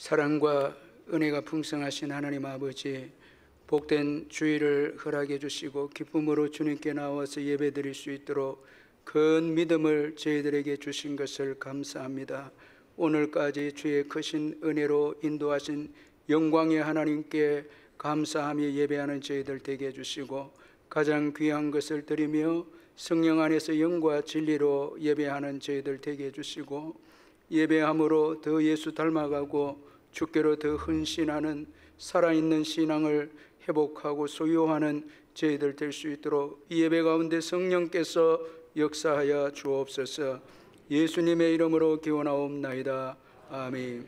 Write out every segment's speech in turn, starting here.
사랑과 은혜가 풍성하신 하나님 아버지, 복된 주일을 허락해 주시고 기쁨으로 주님께 나와서 예배드릴 수 있도록 큰 믿음을 저희들에게 주신 것을 감사합니다. 오늘까지 주의 크신 은혜로 인도하신 영광의 하나님께 감사하며 예배하는 저희들 되게 해주시고, 가장 귀한 것을 드리며 성령 안에서 영과 진리로 예배하는 저희들 되게 해주시고, 예배함으로 더 예수 닮아가고 주께로 더 헌신하는 살아있는 신앙을 회복하고 소유하는 저희들 될 수 있도록 이 예배 가운데 성령께서 역사하여 주옵소서. 예수님의 이름으로 기원하옵나이다. 아멘.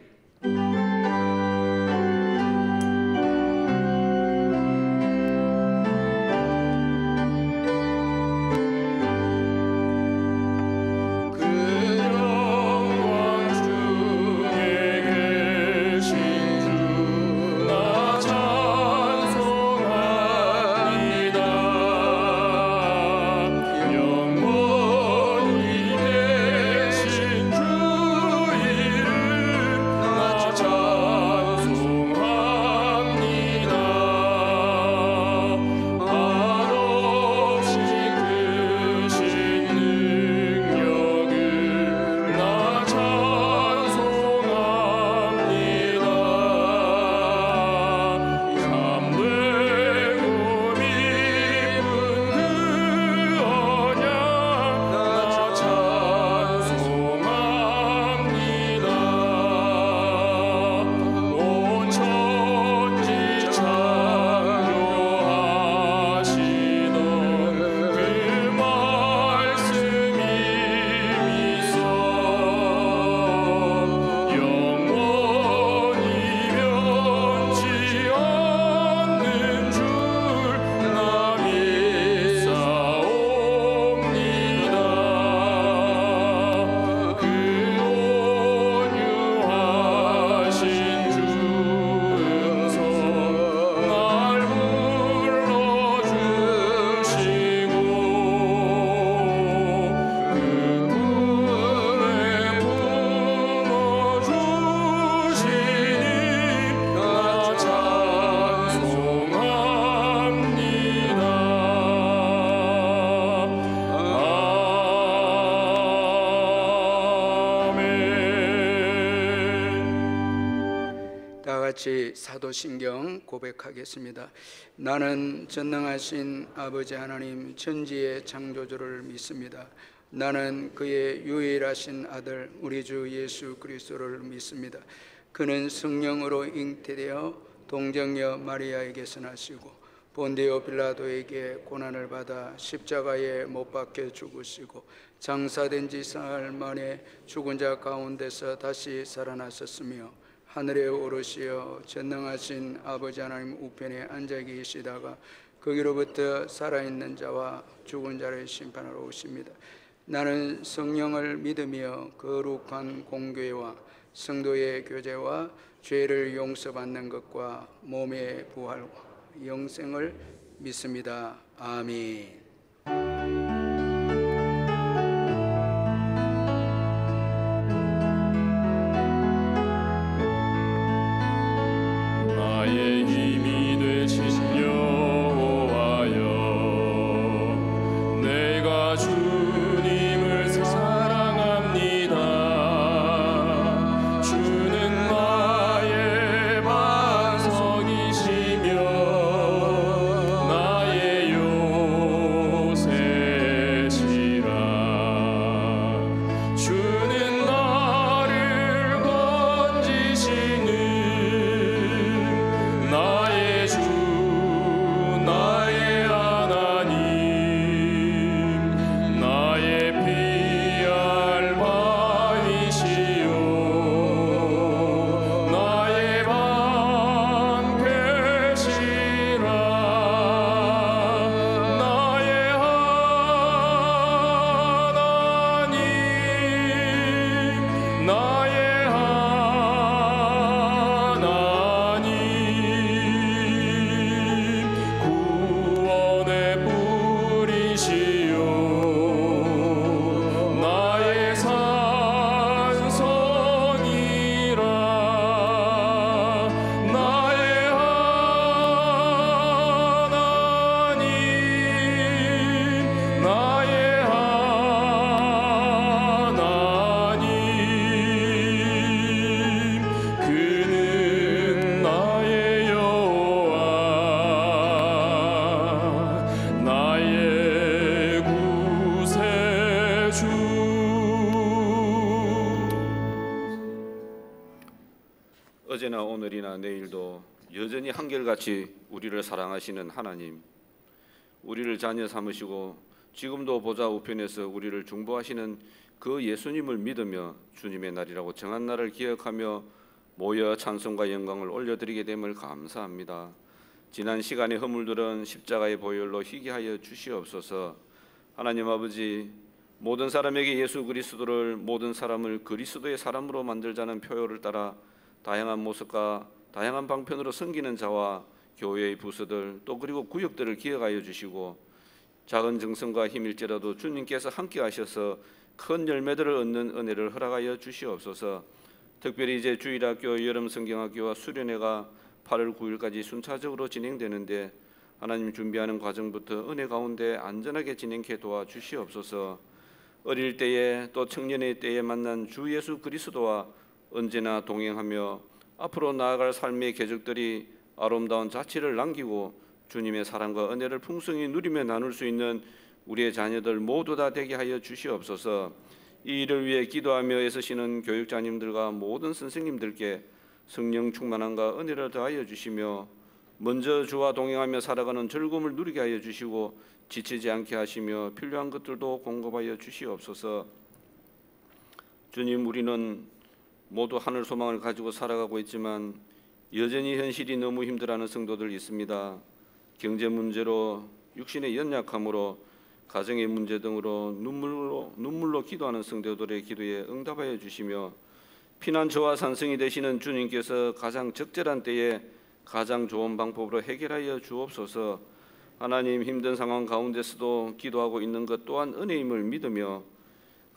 같이 사도신경 고백하겠습니다. 나는 전능하신 아버지 하나님 천지의 창조주를 믿습니다. 나는 그의 유일하신 아들 우리 주 예수 그리스도를 믿습니다. 그는 성령으로 잉태되어 동정녀 마리아에게서 나시고 본디오 빌라도에게 고난을 받아 십자가에 못 박혀 죽으시고 장사된 지 사흘 만에 죽은 자 가운데서 다시 살아나셨으며 하늘에 오르시어 전능하신 아버지 하나님 우편에 앉아 계시다가 거기로부터 살아있는 자와 죽은 자를 심판하러 오십니다. 나는 성령을 믿으며 거룩한 공교회와 성도의 교제와 죄를 용서받는 것과 몸의 부활과 영생을 믿습니다. 아멘. 나의 어제나 오늘이나 내일도 여전히 한결같이 우리를 사랑하시는 하나님, 우리를 자녀 삼으시고 지금도 보좌 우편에서 우리를 중보하시는 그 예수님을 믿으며 주님의 날이라고 정한 날을 기억하며 모여 찬송과 영광을 올려드리게 됨을 감사합니다. 지난 시간에 허물들은 십자가의 보혈로 희게 하여 주시옵소서. 하나님 아버지, 모든 사람에게 예수 그리스도를, 모든 사람을 그리스도의 사람으로 만들자는 표어를 따라 다양한 모습과 다양한 방편으로 섬기는 자와 교회의 부서들 또 그리고 구역들을 기억하여 주시고 작은 정성과 힘일지라도 주님께서 함께 하셔서 큰 열매들을 얻는 은혜를 허락하여 주시옵소서. 특별히 이제 주일학교, 여름성경학교와 수련회가 8월 9일까지 순차적으로 진행되는데 하나님 준비하는 과정부터 은혜 가운데 안전하게 진행케 도와주시옵소서. 어릴 때에 또 청년의 때에 만난 주 예수 그리스도와 언제나 동행하며 앞으로 나아갈 삶의 궤적들이 아름다운 자취를 남기고 주님의 사랑과 은혜를 풍성히 누리며 나눌 수 있는 우리의 자녀들 모두 다 되게 하여 주시옵소서. 이 일을 위해 기도하며 애쓰시는 교육자님들과 모든 선생님들께 성령 충만함과 은혜를 더하여 주시며 먼저 주와 동행하며 살아가는 즐거움을 누리게 하여 주시고 지치지 않게 하시며 필요한 것들도 공급하여 주시옵소서. 주님, 우리는 모두 하늘 소망을 가지고 살아가고 있지만 여전히 현실이 너무 힘들어하는 성도들 있습니다. 경제 문제로, 육신의 연약함으로, 가정의 문제 등으로 눈물로 기도하는 성도들의 기도에 응답하여 주시며 피난처와 산성이 되시는 주님께서 가장 적절한 때에 가장 좋은 방법으로 해결하여 주옵소서. 하나님, 힘든 상황 가운데서도 기도하고 있는 것 또한 은혜임을 믿으며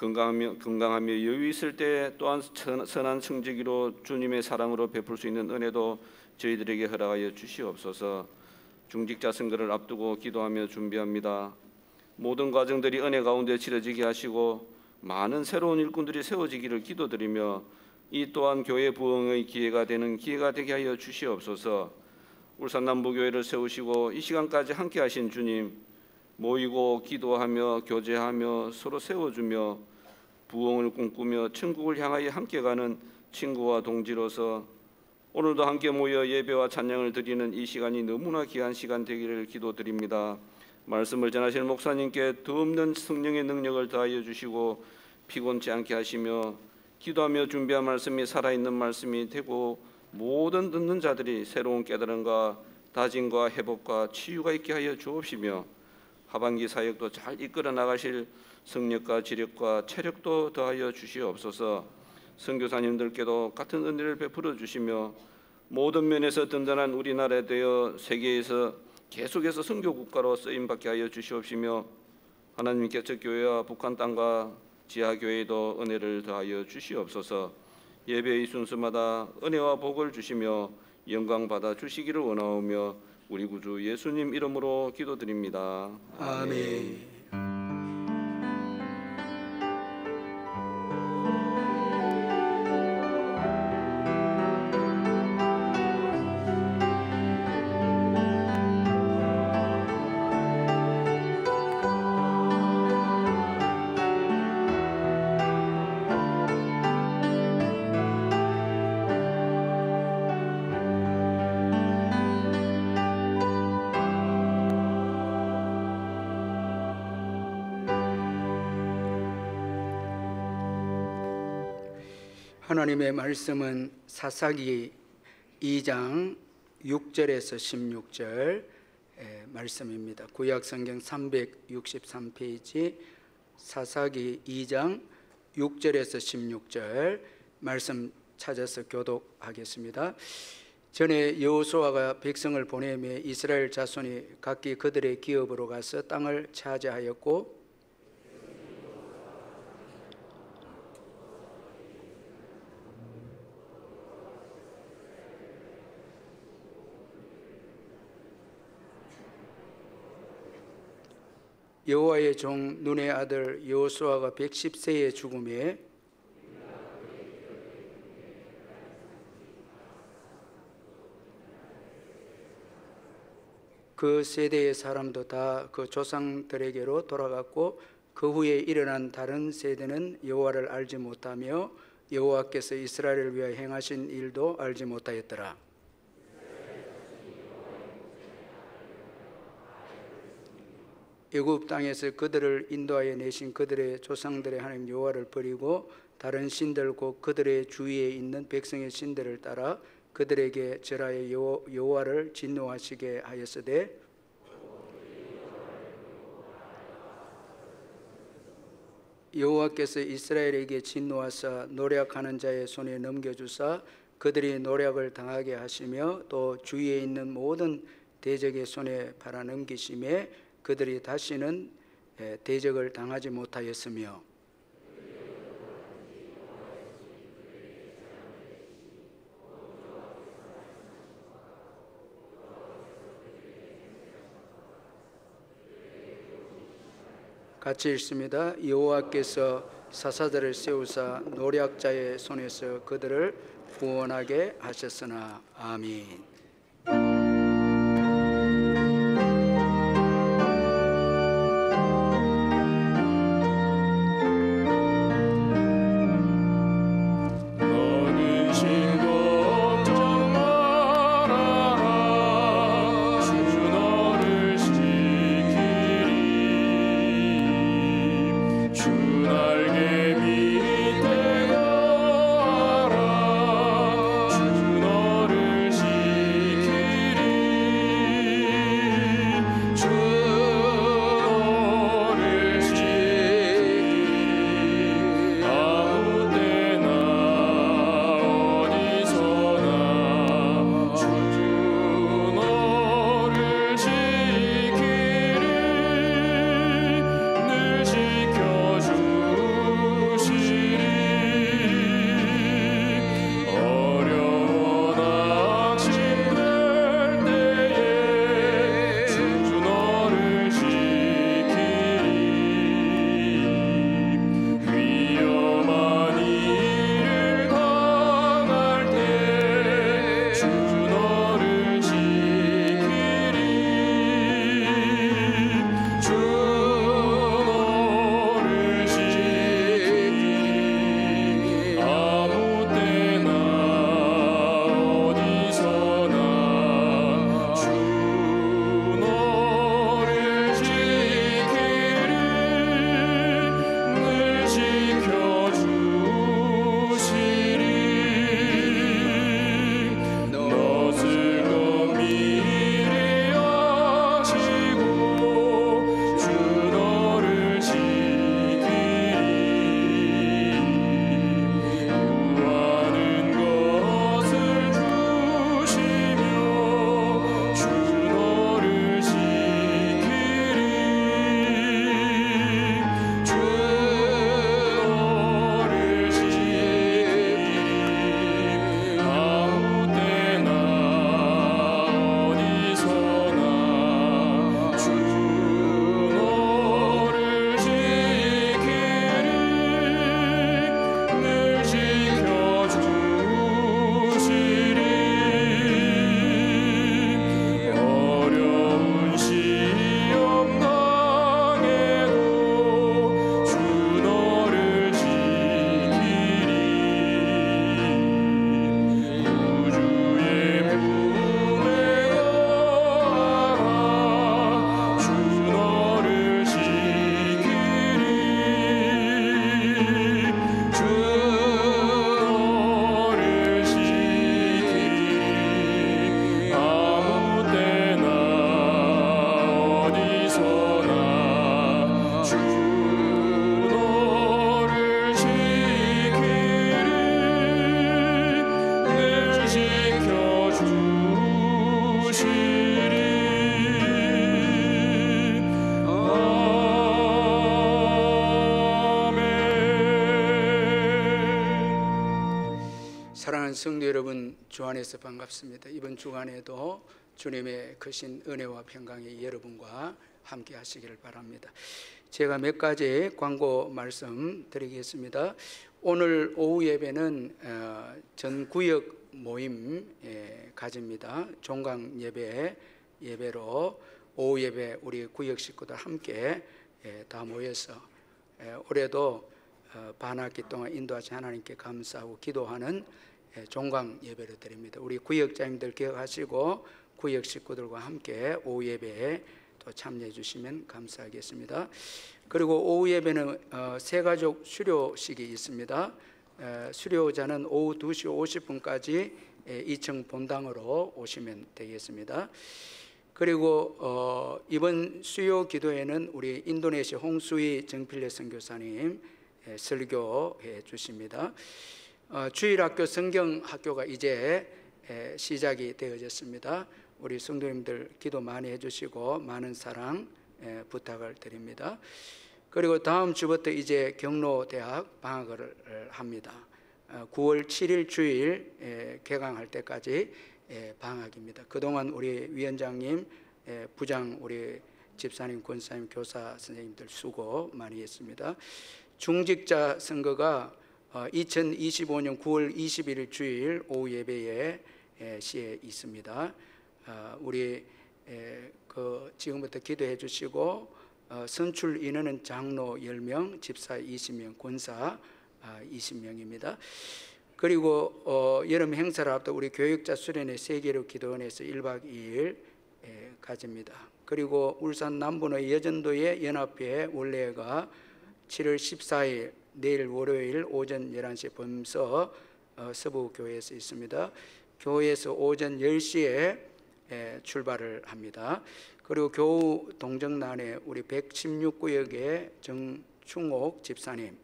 건강하며 여유 있을 때 또한 선한 성지기로 주님의 사랑으로 베풀 수 있는 은혜도 저희들에게 허락하여 주시옵소서. 중직자 선거를 앞두고 기도하며 준비합니다. 모든 과정들이 은혜 가운데 치러지게 하시고 많은 새로운 일꾼들이 세워지기를 기도드리며 이 또한 교회 부흥의 기회가 되게 하여 주시옵소서. 울산 남부교회를 세우시고 이 시간까지 함께 하신 주님, 모이고 기도하며 교제하며 서로 세워주며 부흥을 꿈꾸며 천국을 향하여 함께 가는 친구와 동지로서 오늘도 함께 모여 예배와 찬양을 드리는 이 시간이 너무나 귀한 시간 되기를 기도드립니다. 말씀을 전하실 목사님께 더 없는 성령의 능력을 더하여 주시고 피곤치 않게 하시며 기도하며 준비한 말씀이 살아있는 말씀이 되고 모든 듣는 자들이 새로운 깨달음과 다짐과 회복과 치유가 있게 하여 주옵시며 하반기 사역도 잘 이끌어 나가실 성령과 지력과 체력도 더하여 주시옵소서. 선교사님들께도 같은 은혜를 베풀어 주시며 모든 면에서 든든한 우리나라에 되어 세계에서 계속해서 선교 국가로 쓰임받게 하여 주시옵시며 하나님께서 교회와 북한 땅과 지하교회에도 은혜를 더하여 주시옵소서. 예배의 순서마다 은혜와 복을 주시며 영광 받아 주시기를 원하오며 우리 구주 예수님 이름으로 기도드립니다. 아멘. 하나님의 말씀은 사사기 2장 6절에서 16절 말씀입니다. 구약성경 363페이지 사사기 2장 6절에서 16절 말씀 찾아서 교독하겠습니다. 전에 여호수아가 백성을 보내며 이스라엘 자손이 각기 그들의 기업으로 가서 땅을 차지하였고 여호와의 종 눈의 아들 여호수아가 110세에 죽음에 그 세대의 사람도 다 그 조상들에게로 돌아갔고 그 후에 일어난 다른 세대는 여호와를 알지 못하며 여호와께서 이스라엘을 위하여 행하신 일도 알지 못하였더라. 애굽 땅에서 그들을 인도하여 내신 그들의 조상들의 하나님 여호와를 버리고 다른 신들 곧 그들의 주위에 있는 백성의 신들을 따라 그들에게 절하여 여호와를 진노하시게 하였으되 여호와께서 이스라엘에게 진노하사 노략하는 자의 손에 넘겨주사 그들이 노략을 당하게 하시며 또 주위에 있는 모든 대적의 손에 팔아넘기심에 그들이 다시는 대적을 당하지 못하였으며 같이 읽습니다. 여호와께서 사사들을 세우사 노략자의 손에서 그들을 구원하게 하셨으나. 아멘. 사랑하는 성도 여러분, 주 안에서 반갑습니다. 이번 주간에도 주님의 크신 은혜와 평강이 여러분과 함께 하시기를 바랍니다. 제가 몇 가지 광고 말씀 드리겠습니다. 오늘 오후 예배는 전 구역 모임 가집니다. 종강 예배로 오후 예배 우리 구역 식구들 함께 다 모여서 올해도 반학기 동안 인도하신 하나님께 감사하고 기도하는 종강 예배를 드립니다. 우리 구역장님들 기억하시고 구역 식구들과 함께 오후 예배에 또 참여해 주시면 감사하겠습니다. 그리고 오후 예배는 새가족 수료식이 있습니다. 수료자는 오후 2시 50분까지 2층 본당으로 오시면 되겠습니다. 그리고 이번 수요 기도회는 우리 인도네시아 홍수이 정필래 선교사님 설교해 주십니다. 주일학교 성경학교가 이제 시작이 되어졌습니다. 우리 성도님들 기도 많이 해주시고 많은 사랑 부탁을 드립니다. 그리고 다음 주부터 이제 경로대학 방학을 합니다. 9월 7일 주일 개강할 때까지 방학입니다. 그동안 우리 위원장님, 부장 우리 집사님, 권사님, 교사 선생님들 수고 많이 했습니다. 중직자 선거가 2025년 9월 21일 주일 오후 예배에 시에 있습니다. 우리 지금부터 기도해 주시고 선출 인원은 장로 10명, 집사 20명, 권사 20명입니다. 그리고 여름 행사를 앞두고 우리 교육자 수련회 세계로 기도원에서 1박 2일 가집니다. 그리고 울산 남부의 여전도의 연합회 원래가 7월 14일 내일 월요일 오전 11시에 범서 서부교회에서 있습니다. 교회에서 오전 10시에 출발을 합니다. 그리고 교우 동정란에 우리 116구역의 정충옥 집사님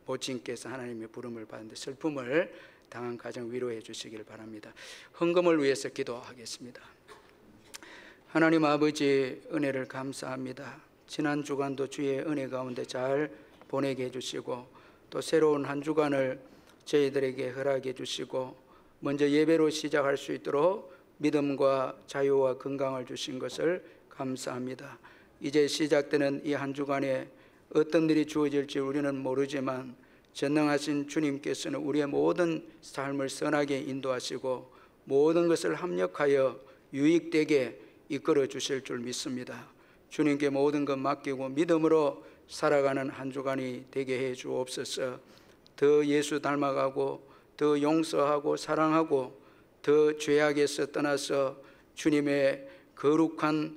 모친께서 하나님의 부름을 받는데 슬픔을 당한 가정 위로해 주시길 바랍니다. 헌금을 위해서 기도하겠습니다. 하나님 아버지 은혜를 감사합니다. 지난 주간도 주의 은혜 가운데 잘 보내게 해주시고 또 새로운 한 주간을 저희들에게 허락해 주시고 먼저 예배로 시작할 수 있도록 믿음과 자유와 건강을 주신 것을 감사합니다. 이제 시작되는 이 한 주간에 어떤 일이 주어질지 우리는 모르지만 전능하신 주님께서는 우리의 모든 삶을 선하게 인도하시고 모든 것을 합력하여 유익되게 이끌어 주실 줄 믿습니다. 주님께 모든 것 맡기고 믿음으로 살아가는 한 주간이 되게 해 주옵소서. 더 예수 닮아가고 더 용서하고 사랑하고 더 죄악에서 떠나서 주님의 거룩한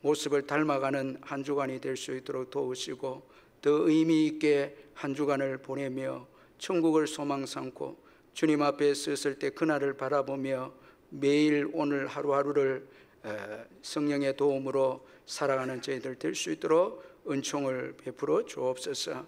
모습을 닮아가는 한 주간이 될 수 있도록 도우시고 더 의미 있게 한 주간을 보내며 천국을 소망 삼고 주님 앞에 섰을 때 그날을 바라보며 매일 오늘 하루하루를 성령의 도움으로 살아가는 저희들 될 수 있도록 은총을 베풀어 주옵소서.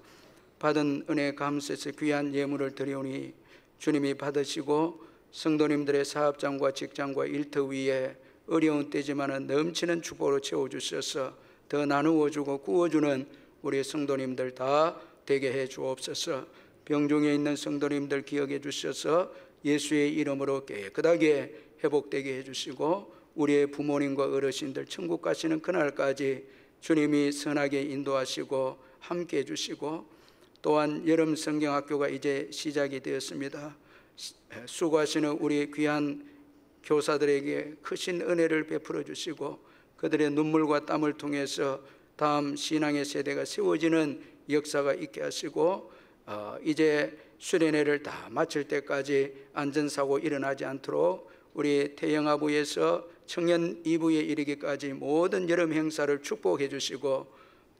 받은 은혜 감사해서 귀한 예물을 드리오니 주님이 받으시고 성도님들의 사업장과 직장과 일터 위에 어려운 때지만 넘치는 축복으로 채워주셔서 더 나누어 주고 구워주는 우리 성도님들 다 되게 해 주옵소서. 병중에 있는 성도님들 기억해 주셔서 예수의 이름으로 깨끗하게 회복되게 해주시고 우리의 부모님과 어르신들 천국 가시는 그날까지 주님이 선하게 인도하시고 함께 해주시고 또한 여름 성경학교가 이제 시작이 되었습니다. 수고하시는 우리 귀한 교사들에게 크신 은혜를 베풀어 주시고 그들의 눈물과 땀을 통해서 다음 신앙의 세대가 세워지는 역사가 있게 하시고 이제 수련회를 다 마칠 때까지 안전사고 일어나지 않도록 우리 태영아부에서 청년 2부에 이르기까지 모든 여름 행사를 축복해 주시고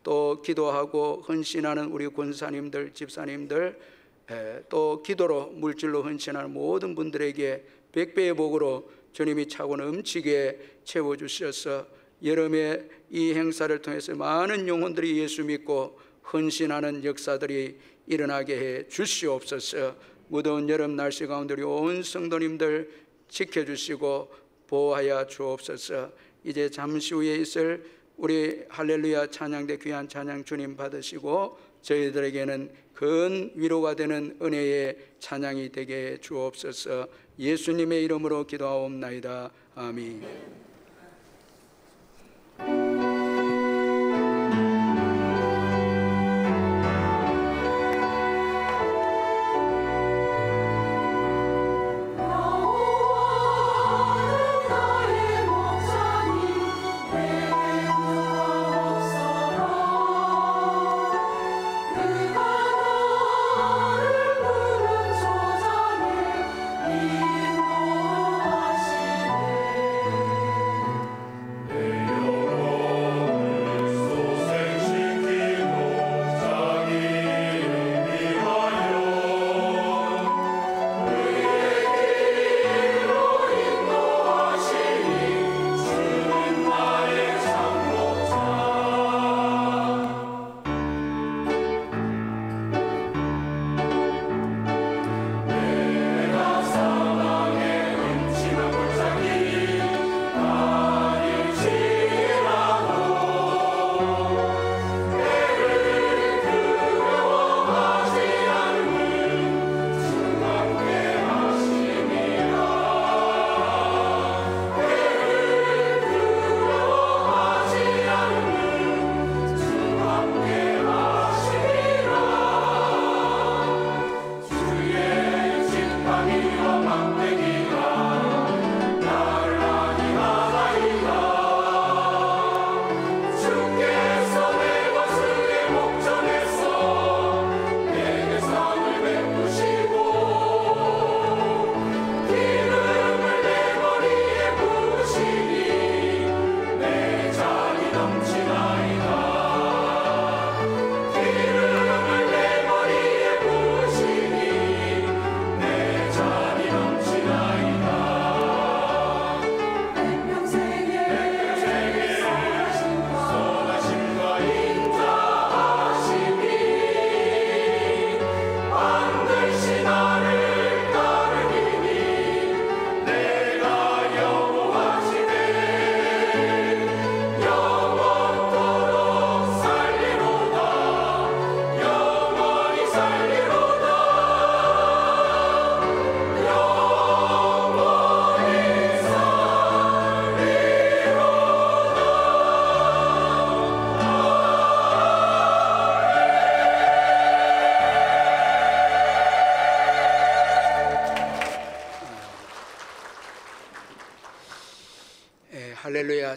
또 기도하고 헌신하는 우리 권사님들, 집사님들 또 기도로 물질로 헌신하는 모든 분들에게 백배의 복으로 주님이 차고 넘치게 채워주셔서 여름에 이 행사를 통해서 많은 영혼들이 예수 믿고 헌신하는 역사들이 일어나게 해 주시옵소서. 무더운 여름 날씨 가운데 우리 온 성도님들 지켜주시고 보호하여 주옵소서. 이제 잠시 후에 있을 우리 할렐루야 찬양대 귀한 찬양 주님 받으시고 저희들에게는 큰 위로가 되는 은혜의 찬양이 되게 해 주옵소서. 예수님의 이름으로 기도하옵나이다. 아멘. 그가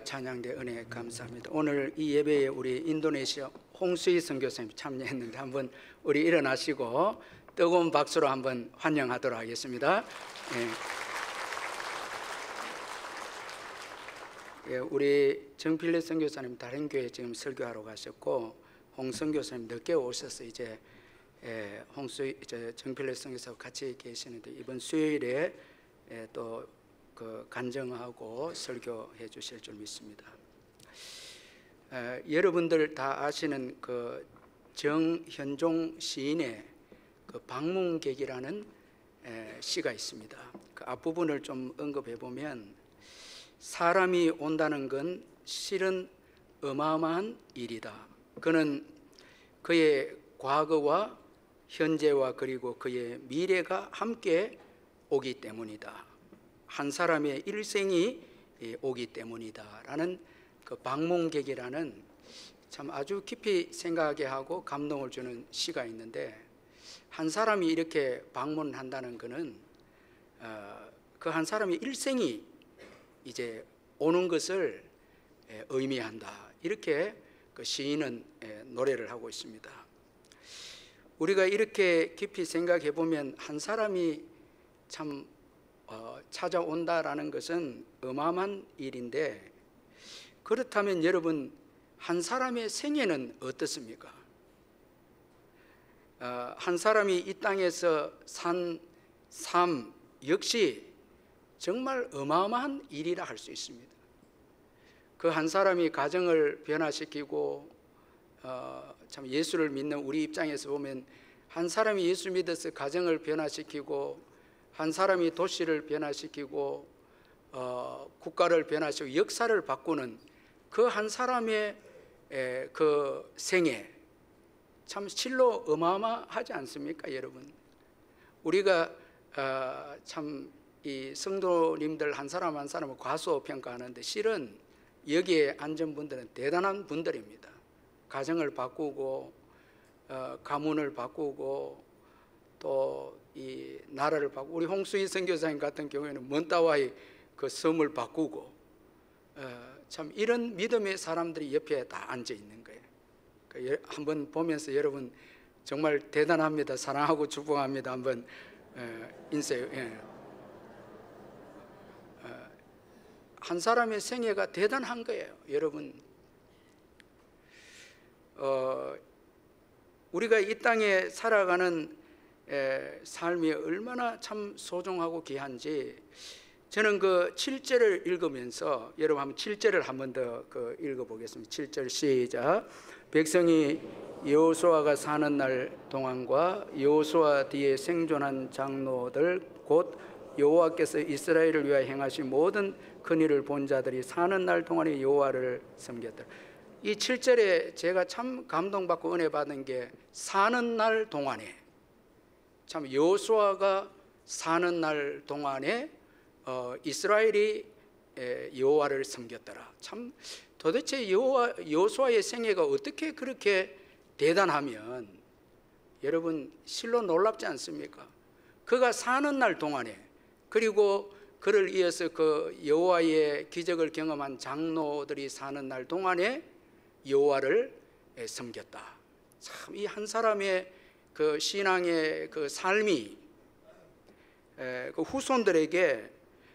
찬양대 은혜 감사합니다. 오늘 이 예배에 우리 인도네시아 홍수희 선교사님 참여했는데 한번 우리 일어나시고 뜨거운 박수로 한번 환영하도록 하겠습니다. 우리 정필래 선교사님 다른 교회 지금 설교하러 가셨고 홍 선교사님 늦게 오셔서 이제 홍수희 정필래 선교사와 같이 계시는데 이번 수요일에 또 그 간증하고 설교해 주실 줄 믿습니다. 여러분들 다 아시는 그 정현종 시인의 그 방문객이라는 시가 있습니다. 그 앞부분을 좀 언급해 보면 사람이 온다는 건 실은 어마어마한 일이다. 그는 그의 과거와 현재와 그리고 그의 미래가 함께 오기 때문이다. 한 사람의 일생이 오기 때문이다 라는 그 방문객이라는 참 아주 깊이 생각하게 하고 감동을 주는 시가 있는데, 한 사람이 이렇게 방문한다는 것은 그 한 사람의 일생이 이제 오는 것을 의미한다. 이렇게 그 시인은 노래를 하고 있습니다. 우리가 이렇게 깊이 생각해 보면 한 사람이 참 찾아온다라는 것은 어마어마한 일인데, 그렇다면 여러분 한 사람의 생애는 어떻습니까? 한 사람이 이 땅에서 산 삶 역시 정말 어마어마한 일이라 할 수 있습니다. 그 한 사람이 가정을 변화시키고 참 예수를 믿는 우리 입장에서 보면 한 사람이 예수 믿어서 가정을 변화시키고 한 사람이 도시를 변화시키고 국가를 변화시키고 역사를 바꾸는 그 한 사람의 그 생애 참 실로 어마어마하지 않습니까, 여러분? 우리가 참 이 성도님들 한 사람 한 사람을 과소평가하는데 실은 여기에 앉은 분들은 대단한 분들입니다. 가정을 바꾸고 가문을 바꾸고 또 이 나라를 바꾸고, 우리 홍수희 선교사님 같은 경우에는 먼따와의 그 섬을 바꾸고 참 이런 믿음의 사람들이 옆에 다 앉아 있는 거예요. 한번 보면서 여러분 정말 대단합니다. 사랑하고 축복합니다. 한번 인사해. 한 사람의 생애가 대단한 거예요, 여러분. 우리가 이 땅에 살아가는 삶이 얼마나 참 소중하고 귀한지, 저는 그 7절을 읽으면서 여러분 한번 7절을 한 번 더 읽어보겠습니다. 7절 시작. 백성이 여호수아가 사는 날 동안과 여호수아 뒤에 생존한 장로들 곧 여호와께서 이스라엘을 위하여 행하신 모든 큰일을 본 자들이 사는 날 동안에 여호와를 섬겼다. 이 7절에 제가 참 감동받고 은혜 받은 게 사는 날 동안에, 참 여호수아가 사는 날 동안에 이스라엘이 여호와를 섬겼더라. 참 도대체 여호수아의 생애가 어떻게 그렇게 대단하면 여러분 실로 놀랍지 않습니까? 그가 사는 날 동안에, 그리고 그를 이어서 그 여호와의 기적을 경험한 장로들이 사는 날 동안에 여호와를 섬겼다. 참 이 한 사람의 그 신앙의 그 삶이 그 후손들에게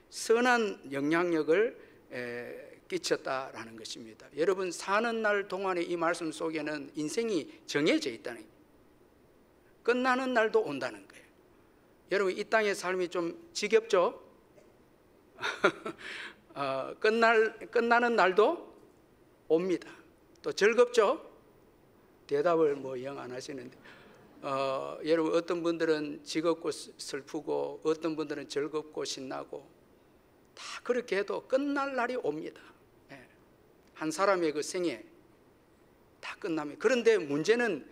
선한 영향력을 끼쳤다라는 것입니다. 여러분 사는 날 동안에 이 말씀 속에는 인생이 정해져 있다는, 끝나는 날도 온다는 거예요. 여러분 이 땅의 삶이 좀 지겹죠? 끝나는 날도 옵니다. 또 즐겁죠? 대답을 뭐 영 안 하시는데 여러분 어떤 분들은 즐겁고 슬프고 어떤 분들은 즐겁고 신나고 다 그렇게 해도 끝날 날이 옵니다. 한 사람의 그 생애 다 끝납니다. 그런데 문제는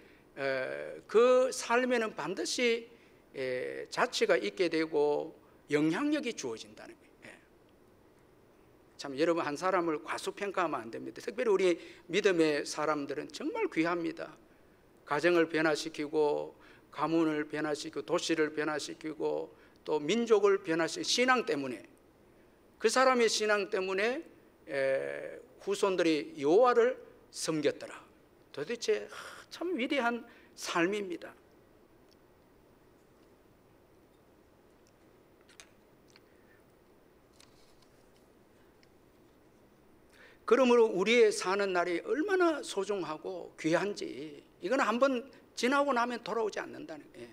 그 삶에는 반드시 자취가 있게 되고 영향력이 주어진다는 거예요. 참 여러분 한 사람을 과소평가하면 안 됩니다. 특별히 우리 믿음의 사람들은 정말 귀합니다. 가정을 변화시키고 가문을 변화시키고 도시를 변화시키고 또 민족을 변화시키고 신앙 때문에, 그 사람의 신앙 때문에 후손들이 여호와를 섬겼더라. 도대체 참 위대한 삶입니다. 그러므로 우리의 사는 날이 얼마나 소중하고 귀한지, 이건 한번 지나고 나면 돌아오지 않는다는 거예요.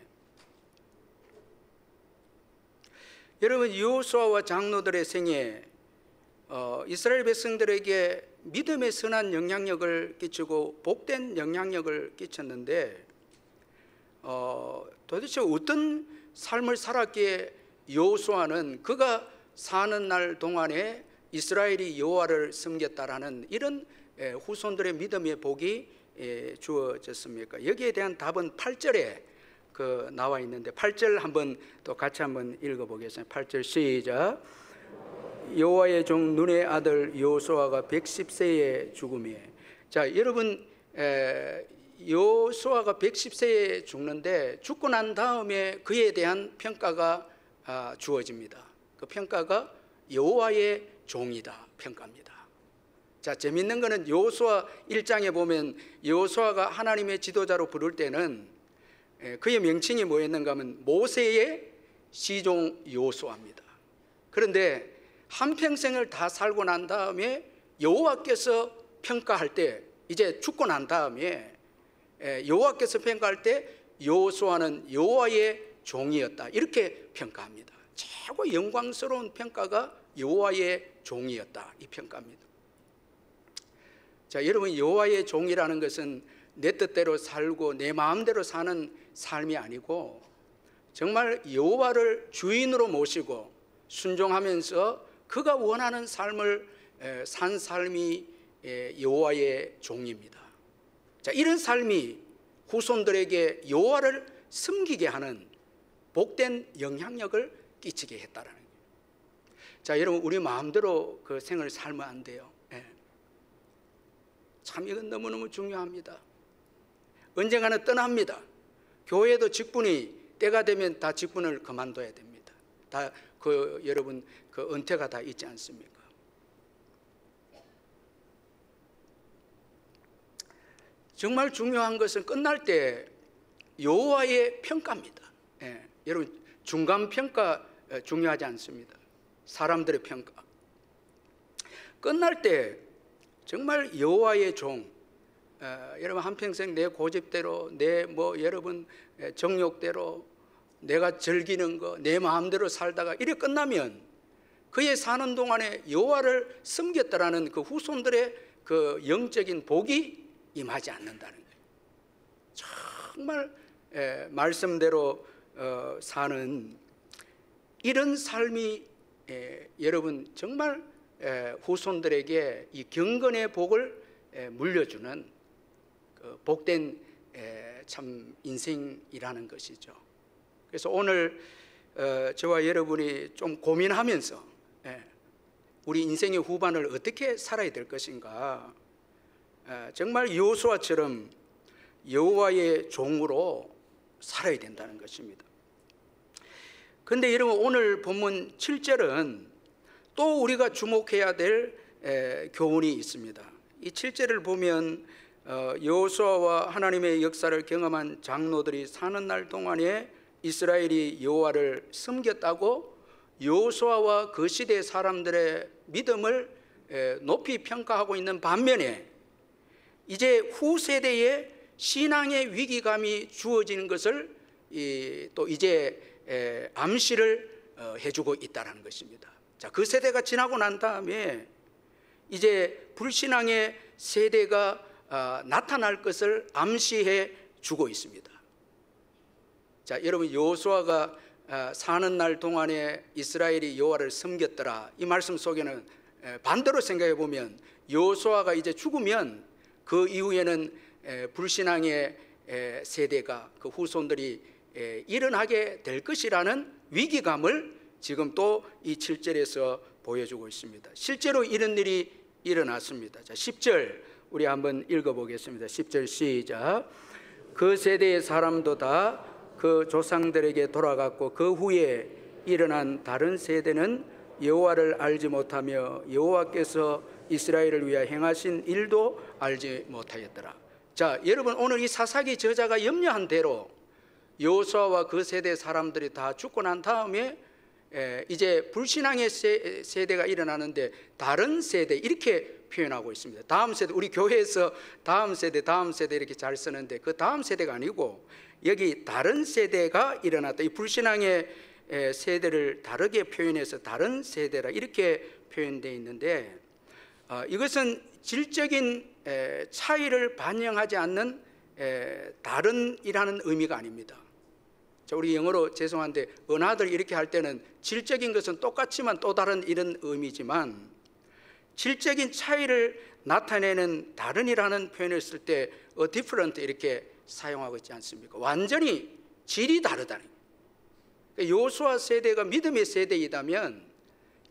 여러분, 여호수아와 장로들의 생에 이스라엘 백성들에게 믿음의 선한 영향력을 끼치고 복된 영향력을 끼쳤는데, 도대체 어떤 삶을 살았기에 여호수아는 그가 사는 날 동안에 이스라엘이 여호와를 섬겼다라는 이런 후손들의 믿음의 복이 주어졌습니까? 여기에 대한 답은 8절에 나와 있는데, 8절 한번 또 같이 한번 읽어보겠습니다. 8절 시작. 여호와의 종 눈의 아들 여호수아가 110세에 죽음이에요. 자, 여러분, 여호수아가 110세에 죽는데 죽고 난 다음에 그에 대한 평가가 주어집니다. 그 평가가 여호와의 종이다 평가입니다. 자, 재밌는 거는 여호수아 1장에 보면 여호수아가 하나님의 지도자로 부를 때는 그의 명칭이 뭐였는가 하면 모세의 시종 여호수아입니다. 그런데 한평생을 다 살고 난 다음에 여호와께서 평가할 때, 이제 죽고 난 다음에 여호와께서 평가할 때 여호수아는 여호와의 종이었다, 이렇게 평가합니다. 최고 영광스러운 평가가 여호와의 종이었다, 이 평가입니다. 자, 여러분, 여호와의 종이라는 것은 내 뜻대로 살고 내 마음대로 사는 삶이 아니고 정말 여호와를 주인으로 모시고 순종하면서 그가 원하는 삶을 산 삶이 여호와의 종입니다. 자, 이런 삶이 후손들에게 여호와를 섬기게 하는 복된 영향력을 끼치게 했다라는 거예요. 자, 여러분, 우리 마음대로 그 생을 살면 안 돼요. 참 이건 너무너무 중요합니다. 언젠가는 떠납니다. 교회도 직분이 때가 되면 다 직분을 그만둬야 됩니다. 다 여러분 은퇴가 다 있지 않습니까? 정말 중요한 것은 끝날 때 여호와의 평가입니다. 여러분, 중간 평가 중요하지 않습니다. 사람들의 평가. 끝날 때 정말 여호와의 종, 여러분 한평생 내 고집대로, 내 여러분 정욕대로 내가 즐기는 거 내 마음대로 살다가 이래 끝나면 그의 사는 동안에 여호와를 섬겼다라는 그 후손들의 그 영적인 복이 임하지 않는다는 거예요. 정말 말씀대로 사는 이런 삶이 여러분 정말 후손들에게 이 경건의 복을 물려주는 그 복된 참 인생이라는 것이죠. 그래서 오늘 저와 여러분이 좀 고민하면서 우리 인생의 후반을 어떻게 살아야 될 것인가, 정말 여호수아처럼 여호와의 종으로 살아야 된다는 것입니다. 그런데 여러분, 오늘 본문 7절은 또 우리가 주목해야 될 교훈이 있습니다. 이 7절을 보면 여호수아와 하나님의 역사를 경험한 장로들이 사는 날 동안에 이스라엘이 여호와를 섬겼다고 여호수아와 그 시대 사람들의 믿음을 높이 평가하고 있는 반면에 이제 후세대의 신앙의 위기감이 주어지는 것을 또 이제 암시를 해주고 있다는 것입니다. 자, 그 세대가 지나고 난 다음에 이제 불신앙의 세대가 나타날 것을 암시해 주고 있습니다. 자, 여러분, 여호수아가 사는 날 동안에 이스라엘이 여호와를 섬겼더라, 이 말씀 속에는 반대로 생각해 보면 여호수아가 이제 죽으면 그 이후에는 불신앙의 세대가, 그 후손들이 일어나게 될 것이라는 위기감을 지금 또 이 7절에서 보여주고 있습니다. 실제로 이런 일이 일어났습니다. 자, 10절 우리 한번 읽어보겠습니다. 10절 시작. 그 세대의 사람도 다 그 조상들에게 돌아갔고 그 후에 일어난 다른 세대는 여호와를 알지 못하며 여호와께서 이스라엘을 위하여 행하신 일도 알지 못하였더라. 자, 여러분, 오늘 이 사사기 저자가 염려한 대로 여호수아와 그 세대 사람들이 다 죽고 난 다음에 이제 불신앙의 세대가 일어나는데 다른 세대 이렇게 표현하고 있습니다. 다음 세대, 우리 교회에서 다음 세대 이렇게 잘 쓰는데 그 다음 세대가 아니고 여기 다른 세대가 일어났다. 이 불신앙의 세대를 다르게 표현해서 다른 세대라 이렇게 표현되어 있는데 이것은 질적인 차이를 반영하지 않는 다른이라는 의미가 아닙니다. 자, 우리 영어로 죄송한데 언어들 이렇게 할 때는 질적인 것은 똑같지만 또 다른 이런 의미지만 질적인 차이를 나타내는 다른이라는 표현을 쓸 때 different 이렇게 사용하고 있지 않습니까? 완전히 질이 다르다는 거예요. 여호수아 세대가 믿음의 세대이다면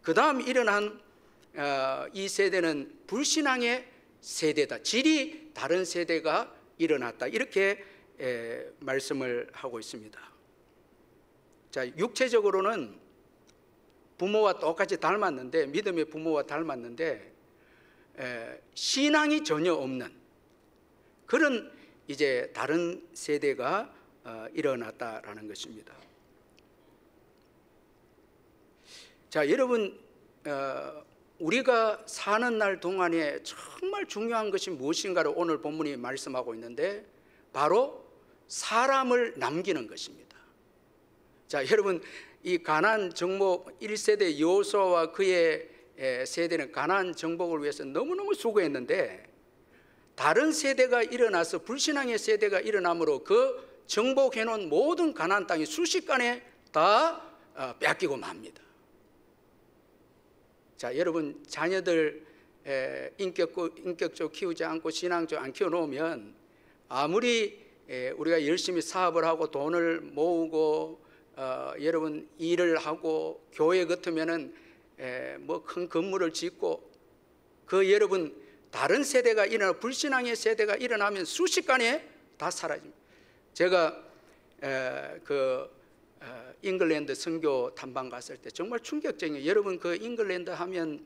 그 다음 일어난 이 세대는 불신앙의 세대다. 질이 다른 세대가 일어났다. 이렇게 말씀을 하고 있습니다. 자, 육체적으로는 부모와 똑같이 닮았는데 믿음의 부모와 닮았는데 신앙이 전혀 없는 그런 이제 다른 세대가 일어났다라는 것입니다. 자, 여러분, 우리가 사는 날 동안에 정말 중요한 것이 무엇인가를 오늘 본문이 말씀하고 있는데 바로 사람을 남기는 것입니다. 자, 여러분, 이 가나안 정복 1세대 여호수아와 그의 세대는 가나안 정복을 위해서 너무너무 수고했는데 다른 세대가 일어나서 불신앙의 세대가 일어나므로 그 정복해놓은 모든 가나안 땅이 순식간에 다 뺏기고 맙니다. 자, 여러분, 자녀들 인격적으로 키우지 않고 신앙적으로 안 키워놓으면 아무리 우리가 열심히 사업을 하고 돈을 모으고 여러분 일을 하고 교회 같으면은 뭐 큰 건물을 짓고 그 여러분 다른 세대가 일어나 불신앙의 세대가 일어나면 순식간에 다 사라집니다. 제가 잉글랜드 선교 탐방 갔을 때 정말 충격적이에요. 여러분 그 잉글랜드 하면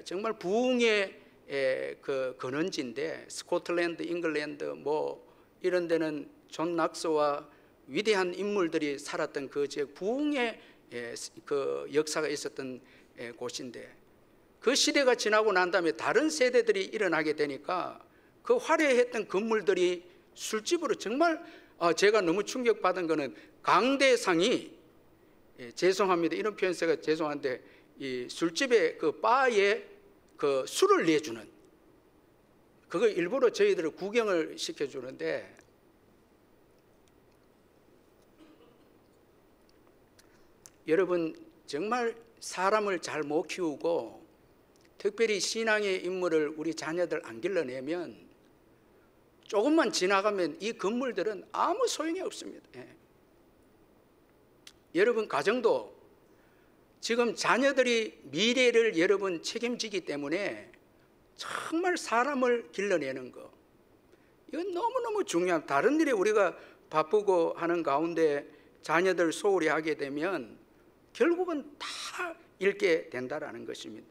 정말 부흥의 그 근원지인데 스코틀랜드, 잉글랜드 뭐 이런 데는 존 낙서와 위대한 인물들이 살았던 그 지역 부흥의 그 역사가 있었던 곳인데 그 시대가 지나고 난 다음에 다른 세대들이 일어나게 되니까 그 화려했던 건물들이 술집으로 정말 제가 너무 충격받은 거는 강대상이 죄송합니다. 이런 표현 제가 죄송한데 이 술집에 그 바에 그 술을 내주는 그거 일부러 저희들을 구경을 시켜주는데 여러분 정말 사람을 잘 못 키우고 특별히 신앙의 인물을 우리 자녀들 안 길러내면 조금만 지나가면 이 건물들은 아무 소용이 없습니다. 여러분 가정도 지금 자녀들이 미래를 여러분 책임지기 때문에 정말 사람을 길러내는 거 이건 너무너무 중요한 다른 일에 우리가 바쁘고 하는 가운데 자녀들 소홀히 하게 되면 결국은 다 잃게 된다라는 것입니다.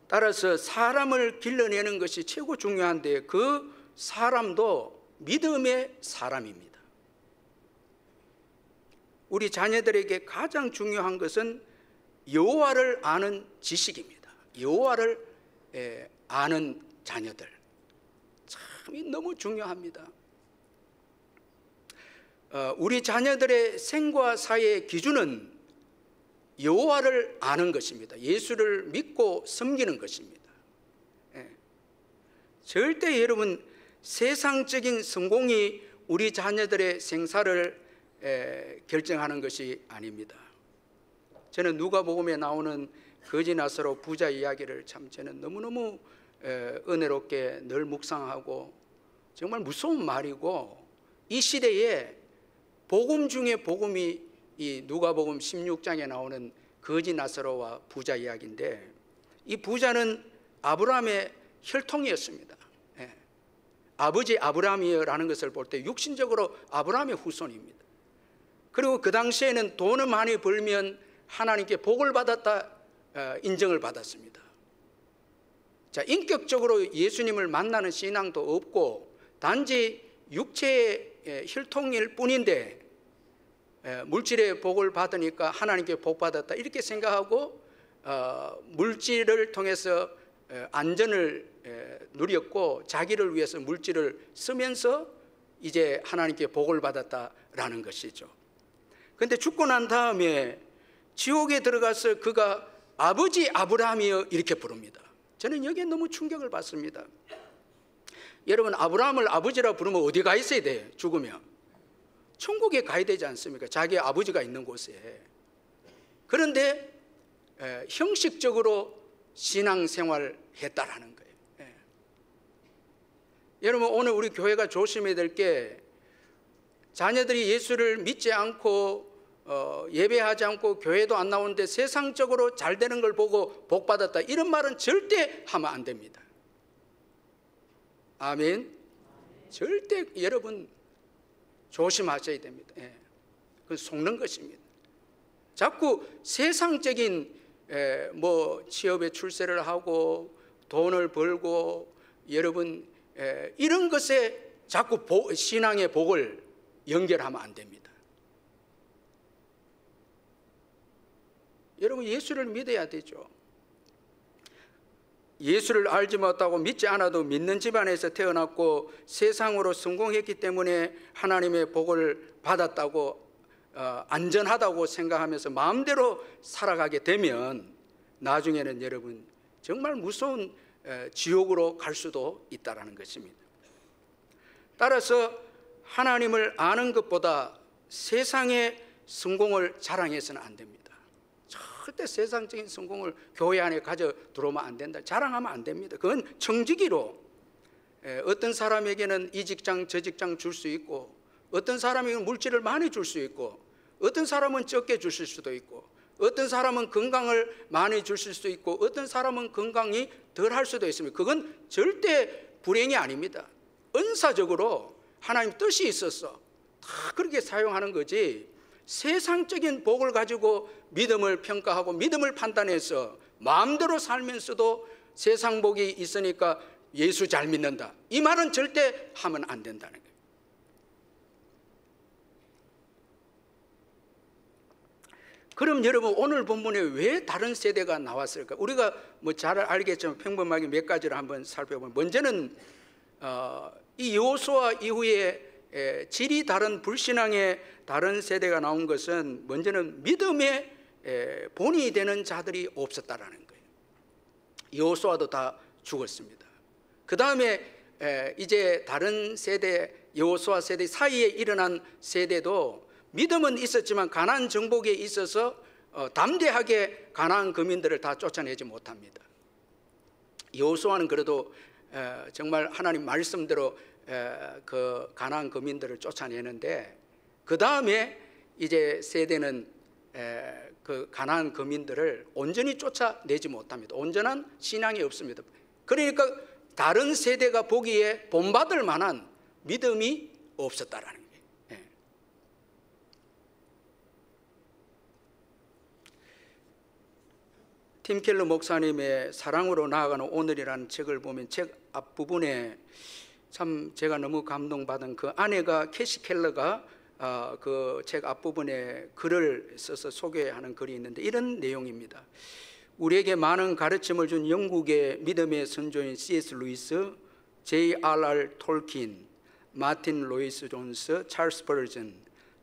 따라서 사람을 길러내는 것이 최고 중요한데 그 사람도 믿음의 사람입니다. 우리 자녀들에게 가장 중요한 것은 여호와를 아는 지식입니다. 여호와를 아는 자녀들 참 너무 중요합니다. 우리 자녀들의 생과 사의 기준은 여호와를 아는 것입니다. 예수를 믿고 섬기는 것입니다. 절대 여러분 세상적인 성공이 우리 자녀들의 생사를 결정하는 것이 아닙니다. 저는 누가복음에 나오는 거지 나사로 부자 이야기를 참 저는 너무너무 은혜롭게 늘 묵상하고 정말 무서운 말이고 이 시대에 복음 중에 복음이 이 누가복음 16장에 나오는 거지 나사로와 부자 이야기인데 이 부자는 아브라함의 혈통이었습니다. 아버지 아브라함이라는 것을 볼 때 육신적으로 아브라함의 후손입니다. 그리고 그 당시에는 돈을 많이 벌면 하나님께 복을 받았다 인정을 받았습니다. 자, 인격적으로 예수님을 만나는 신앙도 없고 단지 육체의 혈통일 뿐인데 물질의 복을 받으니까 하나님께 복 받았다 이렇게 생각하고 물질을 통해서 안전을 누렸고 자기를 위해서 물질을 쓰면서 이제 하나님께 복을 받았다라는 것이죠. 그런데 죽고 난 다음에 지옥에 들어가서 그가 아버지 아브라함이여 이렇게 부릅니다. 저는 여기에 너무 충격을 받습니다. 여러분, 아브라함을 아버지라 부르면 어디 가 있어야 돼요? 죽으면 천국에 가야 되지 않습니까? 자기 아버지가 있는 곳에. 그런데 형식적으로 신앙생활을 했다라는 거예요. 여러분, 오늘 우리 교회가 조심해야 될 게 자녀들이 예수를 믿지 않고 예배하지 않고 교회도 안 나오는데 세상적으로 잘 되는 걸 보고 복 받았다 이런 말은 절대 하면 안 됩니다. 아멘. 절대 여러분 조심하셔야 됩니다. 그건 속는 것입니다. 자꾸 세상적인 취업에 출세를 하고 돈을 벌고 여러분 이런 것에 자꾸 신앙의 복을 연결하면 안 됩니다. 여러분, 예수를 믿어야 되죠. 예수를 알지 못하고 믿지 않아도 믿는 집안에서 태어났고 세상으로 성공했기 때문에 하나님의 복을 받았다고 안전하다고 생각하면서 마음대로 살아가게 되면 나중에는 여러분 정말 무서운 지옥으로 갈 수도 있다는 것입니다. 따라서 하나님을 아는 것보다 세상의 성공을 자랑해서는 안 됩니다. 절대 세상적인 성공을 교회 안에 가져 들어오면 안 된다. 자랑하면 안 됩니다. 그건 청지기로 어떤 사람에게는 이 직장 저 직장 줄 수 있고 어떤 사람에게는 물질을 많이 줄 수 있고 어떤 사람은 적게 주실 수도 있고 어떤 사람은 건강을 많이 주실 수도 있고 어떤 사람은 건강이 덜 할 수도 있습니다. 그건 절대 불행이 아닙니다. 은사적으로 하나님 뜻이 있어서 다 그렇게 사용하는 거지 세상적인 복을 가지고 믿음을 평가하고 믿음을 판단해서 마음대로 살면서도 세상 복이 있으니까 예수 잘 믿는다 이 말은 절대 하면 안 된다는 거예요. 그럼 여러분, 오늘 본문에 왜 다른 세대가 나왔을까? 우리가 잘 알겠지만 평범하게 몇 가지를 한번 살펴보면, 먼저는 이 여호수아 이후에 질이 다른 불신앙의 다른 세대가 나온 것은 먼저는 믿음의 본이 되는 자들이 없었다라는 거예요. 여호수아도 다 죽었습니다. 그 다음에 이제 다른 세대, 여호수아 세대 사이에 일어난 세대도 믿음은 있었지만 가나안 정복에 있어서 담대하게 가나안 거민들을 다 쫓아내지 못합니다. 여호수아는 그래도 정말 하나님 말씀대로 그 가나안 거민들을 쫓아내는데 그 다음에 이제 세대는 그 가나안 거민들을 온전히 쫓아내지 못합니다. 온전한 신앙이 없습니다. 그러니까 다른 세대가 보기에 본받을 만한 믿음이 없었다라는 거예요. 팀 켈러 목사님의 사랑으로 나아가는 오늘이라는 책을 보면 책 앞부분에 참 제가 너무 감동받은 그 아내가 캐시 켈러가 그 책 앞부분에 글을 써서 소개하는 글이 있는데 이런 내용입니다. 우리에게 많은 가르침을 준 영국의 믿음의 선조인 C.S. 루이스, J.R.R. 톨킨, 마틴 로이스 존스, 찰스 버전,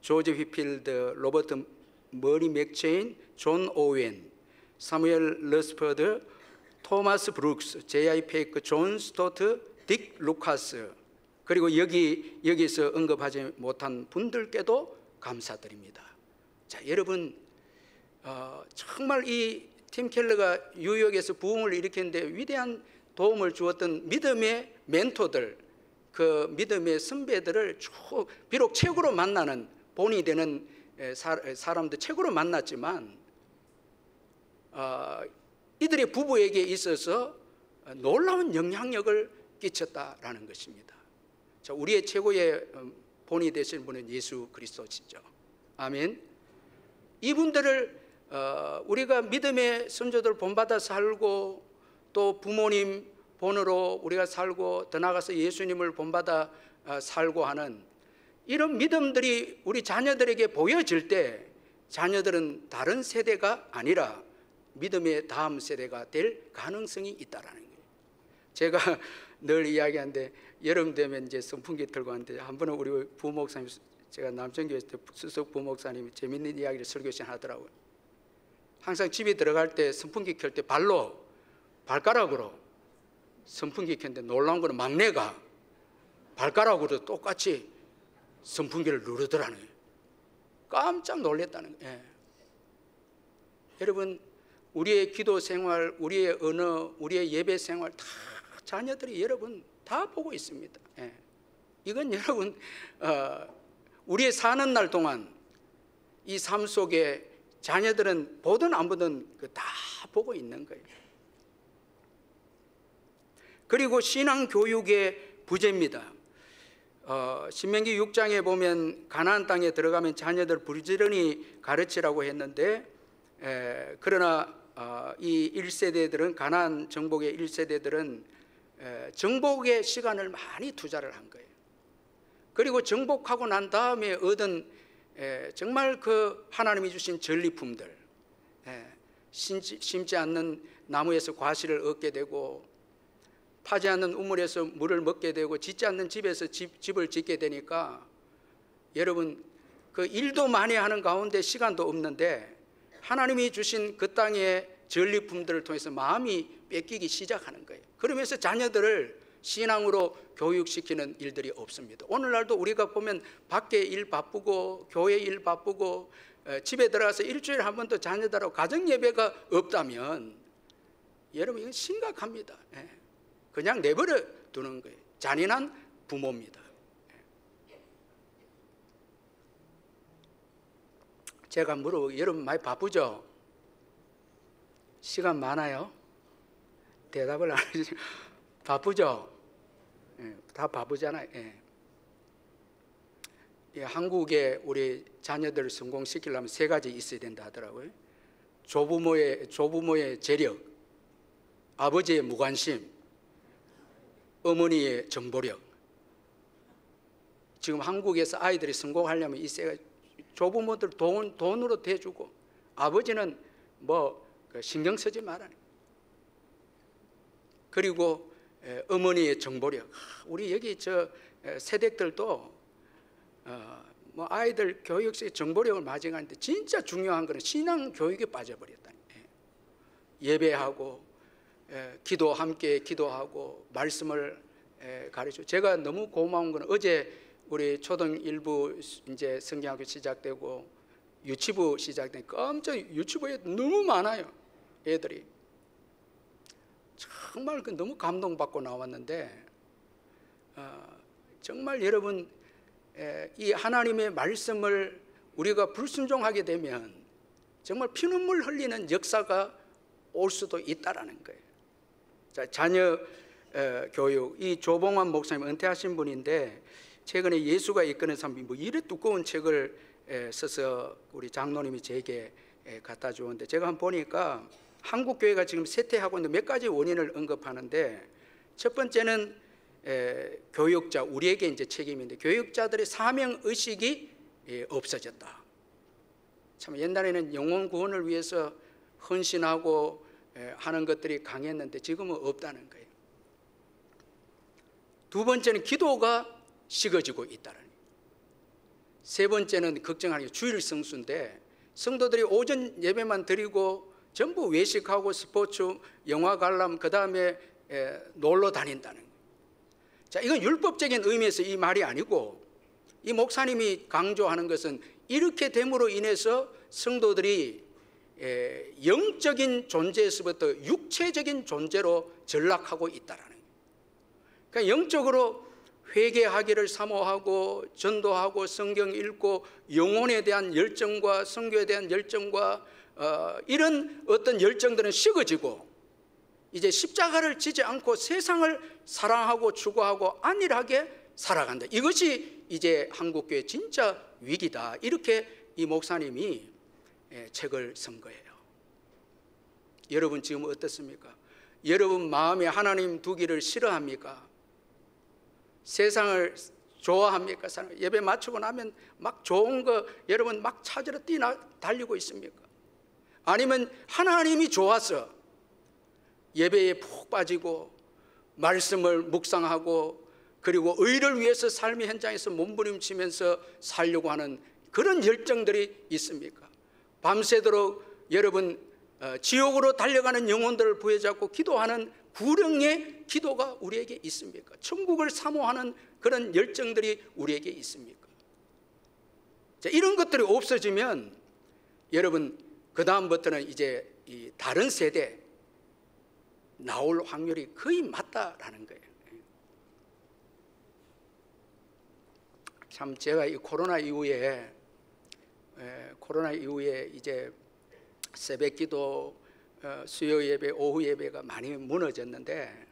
조지 휘필드, 로버트 머리 맥체인, 존 오웬, 사무엘 러스퍼드, 토마스 브룩스, J.I. 페이크, 존 스토트, 딕 루카스, 그리고 여기서 언급하지 못한 분들께도 감사드립니다. 자, 여러분, 정말 이 팀 켈러가 뉴욕에서 부흥을 일으켰는데 위대한 도움을 주었던 믿음의 멘토들, 그 믿음의 선배들을 비록 책으로 만나는 본이 되는 사람들 책으로 만났지만 이들의 부부에게 있어서 놀라운 영향력을 끼쳤다라는 것입니다. 자, 우리의 최고의 본이 되신 분은 예수 그리스도시죠. 아멘. 이분들을 우리가 믿음의 선조들 본받아 살고 또 부모님 본으로 우리가 살고 더 나아가서 예수님을 본받아 살고 하는 이런 믿음들이 우리 자녀들에게 보여질 때 자녀들은 다른 세대가 아니라 믿음의 다음 세대가 될 가능성이 있다라는 거예요. 제가 늘 이야기하는데 여름 되면 이제 선풍기 틀고 하는데 한 번은 우리 부목사님, 제가 남천교회 때 수석 부목사님이 재밌는 이야기를 설교 시간 하더라고요. 항상 집에 들어갈 때 선풍기 켤 때 발가락으로 선풍기 켰는데 놀라운 거는 막내가 발가락으로 똑같이 선풍기를 누르더라는 거예요. 깜짝 놀랐다는 거예요. 여러분, 우리의 기도 생활, 우리의 언어, 우리의 예배 생활 다 자녀들이 여러분 다 보고 있습니다. 이건 여러분 우리의 사는 날 동안 이 삶 속에 자녀들은 보든 안 보든 다 보고 있는 거예요. 그리고 신앙 교육의 부재입니다. 신명기 6장에 보면 가나안 땅에 들어가면 자녀들 부지런히 가르치라고 했는데 그러나 이 1세대들은 가나안 정복의 1세대들은 정복의 시간을 많이 투자를 한 거예요. 그리고 정복하고 난 다음에 얻은 정말 그 하나님이 주신 전리품들, 심지 않는 나무에서 과실을 얻게 되고 파지 않는 우물에서 물을 먹게 되고 짓지 않는 집에서 집을 짓게 되니까 여러분 그 일도 많이 하는 가운데 시간도 없는데 하나님이 주신 그 땅의 전리품들을 통해서 마음이 뺏기기 시작하는 거예요. 그러면서 자녀들을 신앙으로 교육시키는 일들이 없습니다. 오늘날도 우리가 보면 밖에 일 바쁘고 교회 일 바쁘고 집에 들어가서 일주일에 한 번도 자녀들하고 가정 예배가 없다면 여러분 이건 심각합니다. 그냥 내버려 두는 거예요. 잔인한 부모입니다. 제가 물어보고 여러분 많이 바쁘죠? 시간 많아요? 대답을 안 해주세요. 바쁘죠? 다 바쁘잖아요. 한국에 우리 자녀들을 성공시키려면 3가지 있어야 된다 하더라고요. 조부모의 재력, 아버지의 무관심, 어머니의 정보력. 지금 한국에서 아이들이 성공하려면 이 세 가지, 조부모들 돈으로 대주고 아버지는 신경 쓰지 말아요. 그리고 어머니의 정보력. 우리 여기 세댁들도 아이들 교육의 정보력을 마정하는데 진짜 중요한 것은 신앙 교육에 빠져버렸다니. 예배하고 함께 기도하고 말씀을 가르쳐. 제가 너무 고마운 것은 어제 우리 초등 1부 이제 성경학교 시작되고 유치부 시작된 깜짝 유치부에 너무 많아요. 애들이 정말 너무 감동받고 나왔는데 정말 여러분 이 하나님의 말씀을 우리가 불순종하게 되면 정말 피눈물 흘리는 역사가 올 수도 있다라는 거예요. 자, 자녀 교육, 이 조봉환 목사님 은퇴하신 분인데 최근에 예수가 이끄는 삶 이래 두꺼운 책을 써서 우리 장로님이 제게 갖다 주었는데 제가 한번 보니까 한국 교회가 지금 쇠퇴하고 있는 몇 가지 원인을 언급하는데 첫 번째는 교육자, 우리에게 이제 책임인데 교육자들의 사명 의식이 없어졌다. 참 옛날에는 영혼 구원을 위해서 헌신하고 하는 것들이 강했는데 지금은 없다는 거예요. 두 번째는 기도가 식어지고 있다는 거예요. 세 번째는 걱정하는 게 주일 성수인데 성도들이 오전 예배만 드리고 전부 외식하고 스포츠, 영화 관람, 그 다음에 놀러 다닌다는 거예요. 자, 이건 율법적인 의미에서 이 말이 아니고 이 목사님이 강조하는 것은 이렇게 됨으로 인해서 성도들이 영적인 존재에서부터 육체적인 존재로 전락하고 있다라는 거예요. 그러니까 영적으로 회개하기를 사모하고 전도하고 성경 읽고 영혼에 대한 열정과 선교에 대한 열정과 이런 어떤 열정들은 식어지고 이제 십자가를 지지 않고 세상을 사랑하고 추구하고 안일하게 살아간다. 이것이 이제 한국교회 진짜 위기다. 이렇게 이 목사님이 책을 쓴 거예요. 여러분 지금 어떻습니까? 여러분 마음에 하나님 두기를 싫어합니까? 세상을 좋아합니까? 예배 마치고 나면 막 좋은 거 여러분 막 찾으러 달리고 있습니까? 아니면 하나님이 좋아서 예배에 푹 빠지고 말씀을 묵상하고 그리고 의를 위해서 삶의 현장에서 몸부림치면서 살려고 하는 그런 열정들이 있습니까? 밤새도록 여러분 지옥으로 달려가는 영혼들을 부여잡고 기도하는 구령의 기도가 우리에게 있습니까? 천국을 사모하는 그런 열정들이 우리에게 있습니까? 자, 이런 것들이 없어지면 여러분 그 다음부터는 이제 이 다른 세대 나올 확률이 거의 맞다라는 거예요. 참 제가 이 코로나 이후에 이제 새벽기도, 수요 예배, 오후 예배가 많이 무너졌는데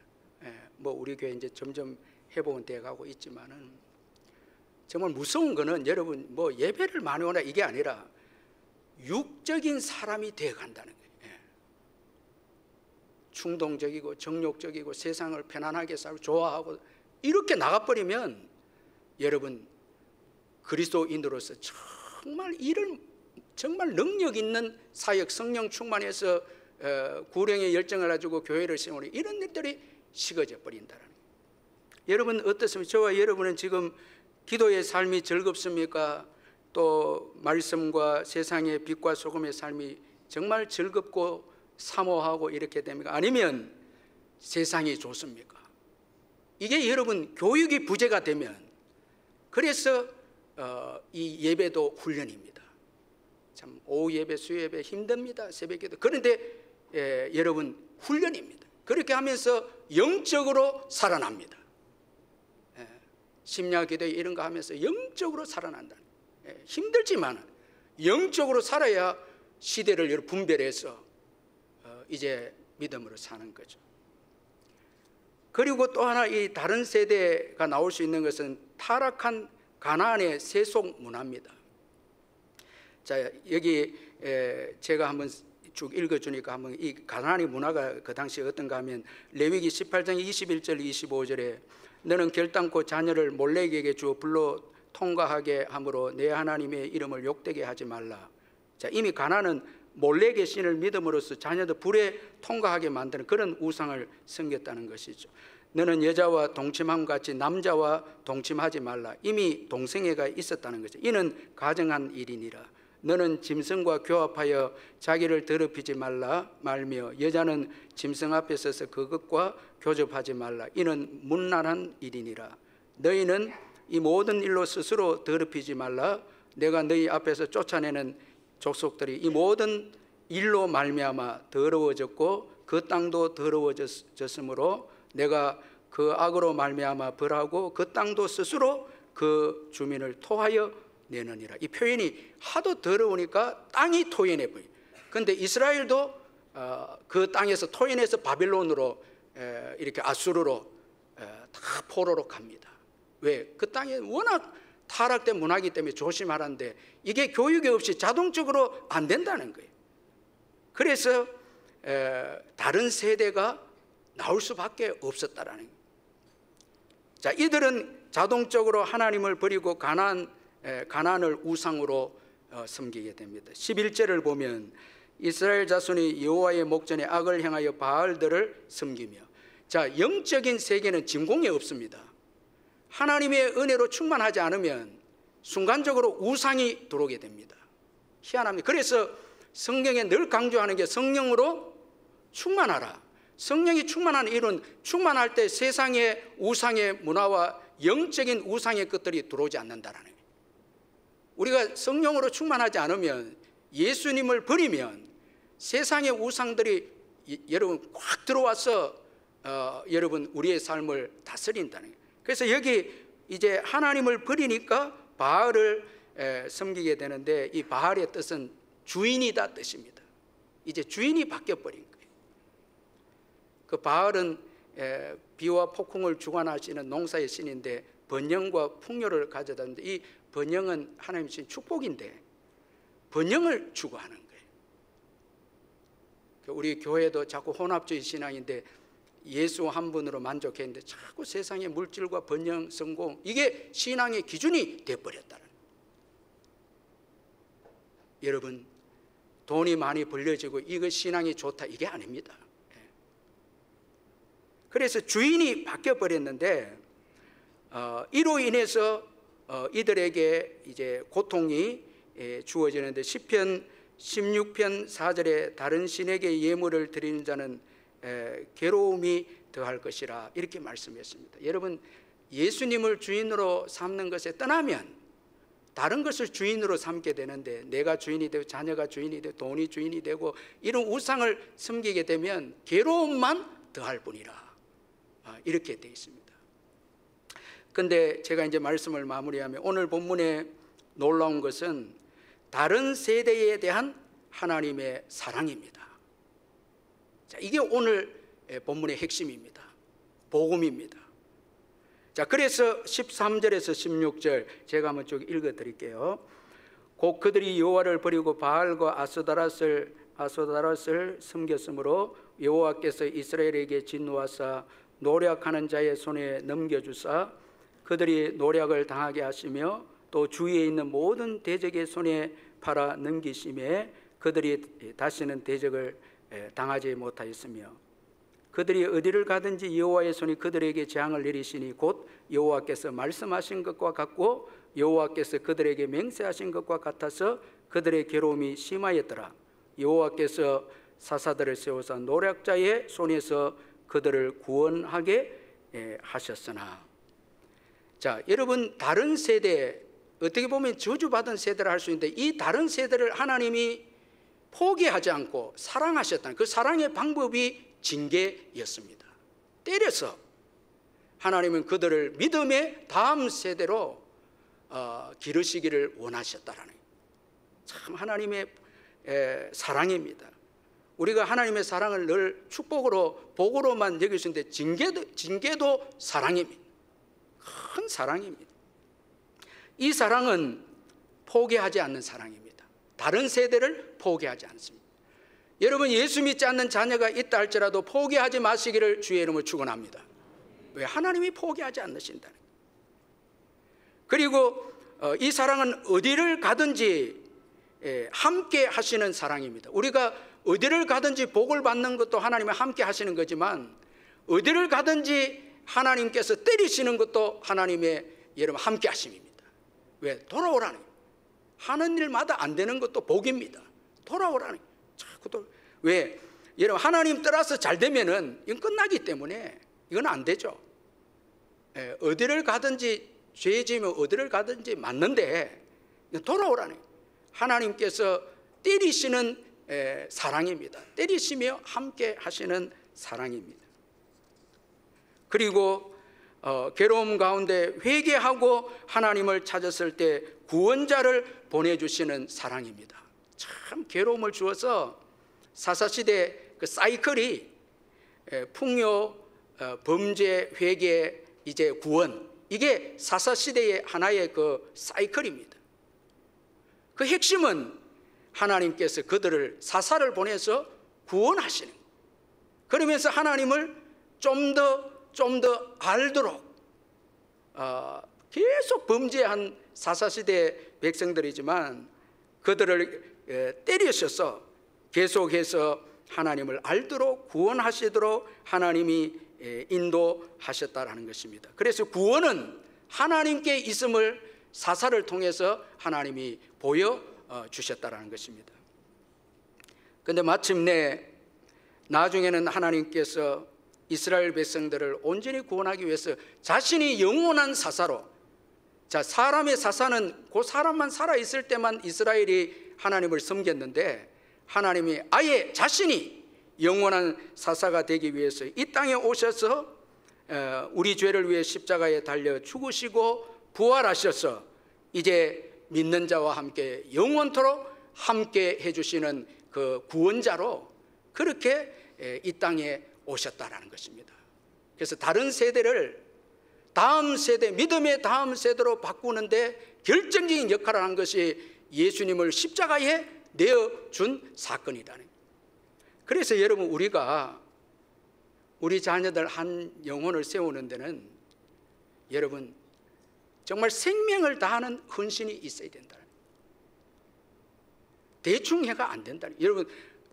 뭐 우리 교회 이제 점점 회복은 돼가고 있지만은 정말 무서운 거는 여러분 뭐 예배를 많이 오나 이게 아니라 육적인 사람이 되어간다는 거예요. 충동적이고 정욕적이고 세상을 편안하게 살고 좋아하고 이렇게 나가버리면 여러분 그리스도인으로서 정말 능력 있는 사역, 성령 충만해서 구령의 열정을 가지고 교회를 세우는 이런 일들이 식어져 버린다는 거예요. 여러분 어떻습니까? 저와 여러분은 지금 기도의 삶이 즐겁습니까? 또 말씀과 세상의 빛과 소금의 삶이 정말 즐겁고 사모하고 이렇게 됩니까? 아니면 세상이 좋습니까? 이게 여러분 교육이 부재가 되면 그래서 이 예배도 훈련입니다. 참 오후 예배, 수요 예배 힘듭니다. 새벽기도. 그런데 여러분 훈련입니다. 그렇게 하면서 영적으로 살아납니다. 심야기도 이런 거 하면서 영적으로 살아난다. 힘들지만 영적으로 살아야 시대를 분별해서 이제 믿음으로 사는 거죠. 그리고 또 하나 이 다른 세대가 나올 수 있는 것은 타락한 가나안의 세속 문화입니다. 자, 여기 제가 한번 쭉 읽어주니까 한번 이 가나안의 문화가 그 당시에 어떤가 하면 레위기 18장 21절 25절에 너는 결단코 자녀를 몰렉에게 주어 불러 통과하게 함으로 내 하나님의 이름을 욕되게 하지 말라. 자, 이미 가나안은 몰렉의 신을 믿음으로써 자녀들 불에 통과하게 만드는 그런 우상을 섬겼다는 것이죠. 너는 여자와 동침함 같이 남자와 동침하지 말라. 이미 동성애가 있었다는 거죠. 이는 가정한 일이니라. 너는 짐승과 교합하여 자기를 더럽히지 말며 여자는 짐승 앞에 서서 그것과 교접하지 말라. 이는 문란한 일이니라. 너희는 이 모든 일로 스스로 더럽히지 말라. 내가 너희 앞에서 쫓아내는 족속들이 이 모든 일로 말미암아 더러워졌고 그 땅도 더러워졌으므로 내가 그 악으로 말미암아 벌하고 그 땅도 스스로 그 주민을 토하여 내느니라. 이 표현이 하도 더러우니까 땅이 토해내 버려요. 그런데 이스라엘도 그 땅에서 토해내서 바빌론으로 이렇게 아수르로 다 포로로 갑니다. 왜? 그 땅에 워낙 타락된 문화이기 때문에 조심하라는데 이게 교육이 없이 자동적으로 안 된다는 거예요. 그래서 다른 세대가 나올 수밖에 없었다라는 거예요. 자, 이들은 자동적으로 하나님을 버리고 가나안을 우상으로 섬기게 됩니다. 11절을 보면 이스라엘 자손이 여호와의 목전에 악을 행하여 바알들을 섬기며, 자, 영적인 세계는 진공이 없습니다. 하나님의 은혜로 충만하지 않으면 순간적으로 우상이 들어오게 됩니다. 희한합니다. 그래서 성경에 늘 강조하는 게 성령으로 충만하라. 성령이 충만한 일은 충만할 때 세상의 우상의 문화와 영적인 우상의 것들이 들어오지 않는다라는 거예요. 우리가 성령으로 충만하지 않으면, 예수님을 버리면 세상의 우상들이 여러분 꽉 들어와서 여러분 우리의 삶을 다스린다는 거예요. 그래서 여기 이제 하나님을 버리니까 바알을 섬기게 되는데, 이 바알의 뜻은 주인이다 뜻입니다. 이제 주인이 바뀌어버린 거예요. 그 바알은 비와 폭풍을 주관하시는 농사의 신인데 번영과 풍요를 가져다는데, 이 번영은 하나님 주신 축복인데 번영을 추구하는 거예요. 우리 교회도 자꾸 혼합주의 신앙인데 예수 한 분으로 만족했는데 자꾸 세상의 물질과 번영, 성공, 이게 신앙의 기준이 되어버렸다는. 여러분, 돈이 많이 벌려지고 이거 신앙이 좋다, 이게 아닙니다. 그래서 주인이 바뀌어버렸는데 이로 인해서 이들에게 이제 고통이 주어지는데, 시편 16편 4절에 다른 신에게 예물을 드리는 자는 괴로움이 더할 것이라, 이렇게 말씀했습니다. 여러분, 예수님을 주인으로 삼는 것에 떠나면 다른 것을 주인으로 삼게 되는데, 내가 주인이 되고 자녀가 주인이 되고 돈이 주인이 되고 이런 우상을 섬기게 되면 괴로움만 더할 뿐이라, 이렇게 되어 있습니다. 근데 제가 이제 말씀을 마무리하면, 오늘 본문에 놀라운 것은 다른 세대에 대한 하나님의 사랑입니다. 자, 이게 오늘 본문의 핵심입니다. 복음입니다. 자, 그래서 13절에서 16절 제가 한번 쭉 읽어 드릴게요. 곧 그들이 여호와를 버리고 바알과 아스다랏을 섬겼으므로 여호와께서 이스라엘에게 진노하사 노략하는 자의 손에 넘겨주사 그들이 노략을 당하게 하시며 또 주위에 있는 모든 대적의 손에 팔아 넘기심에 그들이 다시는 대적을 당하지 못하였으며, 그들이 어디를 가든지 여호와의 손이 그들에게 재앙을 내리시니 곧 여호와께서 말씀하신 것과 같고 여호와께서 그들에게 맹세하신 것과 같아서 그들의 괴로움이 심하였더라. 여호와께서 사사들을 세우사 노략자의 손에서 그들을 구원하게 하셨으나. 자, 여러분, 다른 세대, 어떻게 보면 저주받은 세대를 할 수 있는데, 이 다른 세대를 하나님이 포기하지 않고 사랑하셨다는 그 사랑의 방법이 징계였습니다. 때려서 하나님은 그들을 믿음의 다음 세대로 기르시기를 원하셨다라는, 참 하나님의 사랑입니다. 우리가 하나님의 사랑을 늘 축복으로 복으로만 여길 수 있는데, 징계도 사랑입니다. 큰 사랑입니다. 이 사랑은 포기하지 않는 사랑입니다. 다른 세대를 포기하지 않습니다. 여러분, 예수 믿지 않는 자녀가 있다 할지라도 포기하지 마시기를 주의 이름으로 축원합니다. 왜? 하나님이 포기하지 않으신다는 거예요. 그리고 이 사랑은 어디를 가든지 함께 하시는 사랑입니다. 우리가 어디를 가든지 복을 받는 것도 하나님이 함께 하시는 거지만, 어디를 가든지 하나님께서 때리시는 것도 하나님의 여러분 함께 하심입니다. 왜? 돌아오라는 거예요. 하는 일마다 안 되는 것도 복입니다. 돌아오라는 거예요. 자꾸 왜? 여러분, 하나님 따라서 잘 되면은 이건 끝나기 때문에 이건 안 되죠. 어디를 가든지 죄 지으면 어디를 가든지 맞는데 돌아오라는 거예요. 하나님께서 때리시는 사랑입니다. 때리시며 함께 하시는 사랑입니다. 그리고 괴로움 가운데 회개하고 하나님을 찾았을 때 구원자를 보내주시는 사랑입니다. 참 괴로움을 주어서 사사시대 그 사이클이 풍요, 범죄, 회개, 이제 구원, 이게 사사시대의 하나의 그 사이클입니다. 그 핵심은 하나님께서 그들을 사사를 보내서 구원하시는 거예요. 그러면서 하나님을 좀 더 알도록 계속 범죄한 사사시대 백성들이지만 그들을 때리셔서 계속해서 하나님을 알도록 구원하시도록 하나님이 인도하셨다라는 것입니다. 그래서 구원은 하나님께 있음을 사사를 통해서 하나님이 보여주셨다라는 것입니다. 그런데 마침내 나중에는 하나님께서 이스라엘 백성들을 온전히 구원하기 위해서 자신이 영원한 사사로, 자, 사람의 사사는 그 사람만 살아있을 때만 이스라엘이 하나님을 섬겼는데, 하나님이 아예 자신이 영원한 사사가 되기 위해서 이 땅에 오셔서 우리 죄를 위해 십자가에 달려 죽으시고 부활하셔서 이제 믿는 자와 함께 영원토록 함께 해주시는 그 구원자로 그렇게 이 땅에 오셨다라는 것입니다. 그래서 다른 세대를 다음 세대, 믿음의 다음 세대로 바꾸는데 결정적인 역할을 한 것이 예수님을 십자가에 내어준 사건이라는 거예요. 그래서 여러분, 우리가 우리 자녀들 한 영혼을 세우는 데는 여러분 정말 생명을 다하는 헌신이 있어야 된다. 대충 해가 안 된다. 여러분,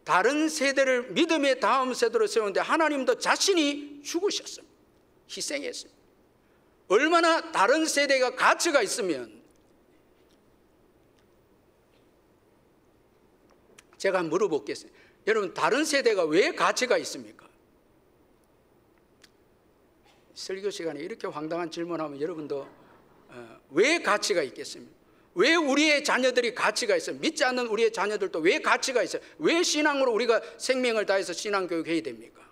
다른 세대를 믿음의 다음 세대로 세우는데 하나님도 자신이 죽으셨습니다. 희생했습니다. 얼마나 다른 세대가 가치가 있으면, 제가 물어보겠습니다. 여러분, 다른 세대가 왜 가치가 있습니까? 설교 시간에 이렇게 황당한 질문하면 여러분도 왜 가치가 있겠습니까? 왜 우리의 자녀들이 가치가 있어요? 믿지 않는 우리의 자녀들도 왜 가치가 있어요? 왜 신앙으로 우리가 생명을 다해서 신앙교육해야 됩니까?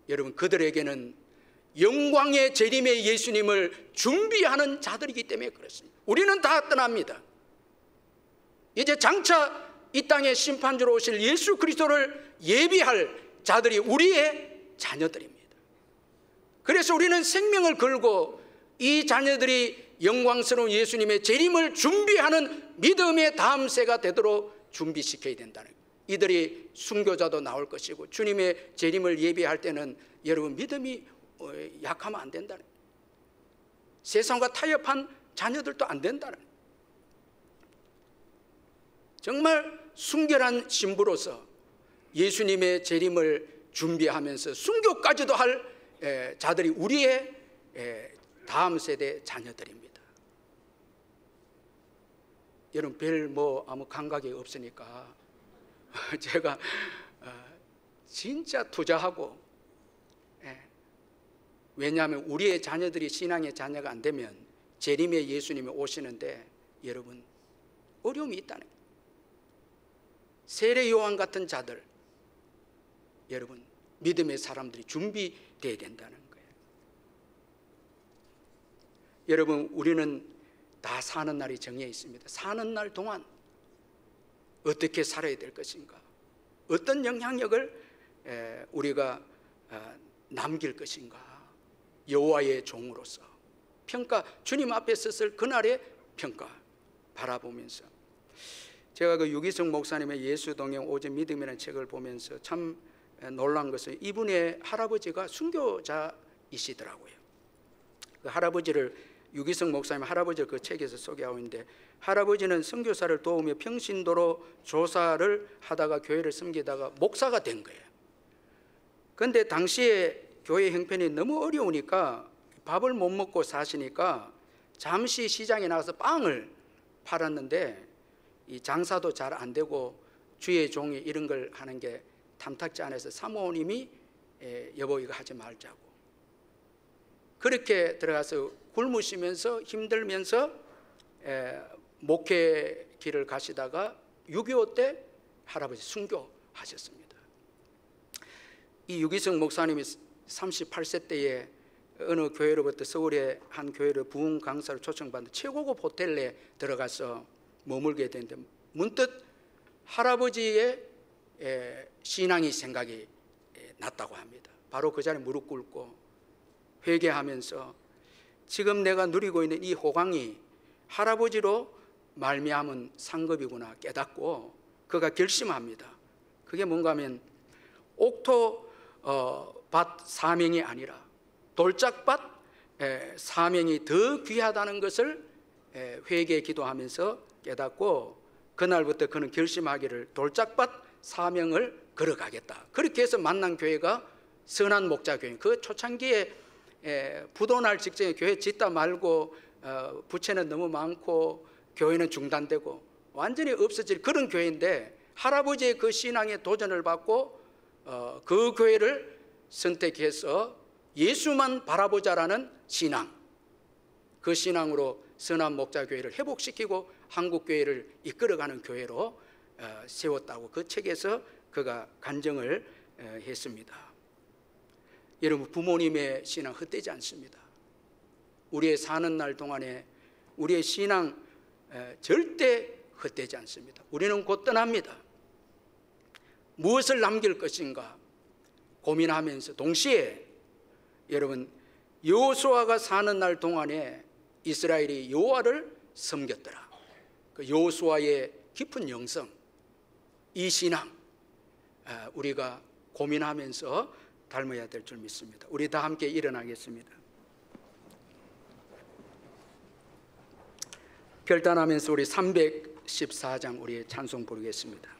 여러분, 그들에게는 영광의 재림의 예수님을 준비하는 자들이기 때문에 그렇습니다. 우리는 다 떠납니다. 이제 장차 이 땅에 심판주로 오실 예수 그리스도를 예비할 자들이 우리의 자녀들입니다. 그래서 우리는 생명을 걸고 이 자녀들이 영광스러운 예수님의 재림을 준비하는 믿음의 다음 세가 되도록 준비시켜야 된다는 거예요. 이들이 순교자도 나올 것이고 주님의 재림을 예비할 때는 여러분 믿음이 약하면 안 된다는 거예요. 세상과 타협한 자녀들도 안 된다는 거예요. 정말 순결한 신부로서 예수님의 재림을 준비하면서 순교까지도 할 자들이 우리의 다음 세대 자녀들입니다. 여러분, 별 아무 감각이 없으니까 제가 진짜 투자하고, 왜냐하면 우리의 자녀들이 신앙의 자녀가 안 되면 재림의 예수님이 오시는데 여러분 어려움이 있다는 거예요. 세례 요한 같은 자들, 여러분 믿음의 사람들이 준비되어야 된다는 거예요. 여러분, 우리는 다 사는 날이 정해 있습니다. 사는 날 동안 어떻게 살아야 될 것인가, 어떤 영향력을 우리가 남길 것인가, 여호와의 종으로서 평가, 주님 앞에 섰을 그날의 평가 바라보면서, 제가 그 유기성 목사님의 예수동행 오직 믿음이라는 책을 보면서 참 놀란 것은 이분의 할아버지가 순교자이시더라고요. 그 할아버지를, 유기성 목사님 할아버지를 그 책에서 소개하고 있는데, 할아버지는 선교사를 도우며 평신도로 조사를 하다가 교회를 섬기다가 목사가 된 거예요. 그런데 당시에 교회 형편이 너무 어려우니까 밥을 못 먹고 사시니까 잠시 시장에 나가서 빵을 팔았는데 이 장사도 잘 안 되고 주의 종이 이런 걸 하는 게 탐탁지 않아서 사모님이 여보 이거 하지 말자고, 그렇게 들어가서 굶으시면서 힘들면서 목회 길을 가시다가 6.25 때 할아버지 순교하셨습니다. 이 유기성 목사님이 38세 때에 어느 교회로부터 서울의 한 교회로 부흥 강사를 초청받는 최고급 호텔에 들어가서 머물게 되는데 문득 할아버지의 신앙이 생각이 났다고 합니다. 바로 그 자리에 무릎 꿇고 회개하면서 지금 내가 누리고 있는 이 호강이 할아버지로 말미암은 상급이구나 깨닫고 그가 결심합니다. 그게 뭔가 하면 옥토밭 사명이 아니라 돌짝밭 사명이 더 귀하다는 것을 회개 기도하면서 깨닫고 그날부터 그는 결심하기를 돌짝밭 사명을 걸어가겠다. 그렇게 해서 만난 교회가 선한 목자교회. 그 초창기에 부도날 직전에 교회 짓다 말고 부채는 너무 많고 교회는 중단되고 완전히 없어질 그런 교회인데, 할아버지의 그 신앙에 도전을 받고 그 교회를 선택해서 예수만 바라보자라는 신앙, 그 신앙으로 선한 목자교회를 회복시키고 한국교회를 이끌어가는 교회로 세웠다고 그 책에서 그가 간증을 했습니다. 여러분, 부모님의 신앙 헛되지 않습니다. 우리의 사는 날 동안에 우리의 신앙 절대 헛되지 않습니다. 우리는 곧 떠납니다. 무엇을 남길 것인가 고민하면서 동시에 여러분, 여호수아가 사는 날 동안에 이스라엘이 여호와를 섬겼더라. 그 여호수아의 깊은 영성, 이 신앙, 우리가 고민하면서 닮아야 될 줄 믿습니다. 우리 다 함께 일어나겠습니다. 결단하면서 우리 314장 우리의 찬송 부르겠습니다.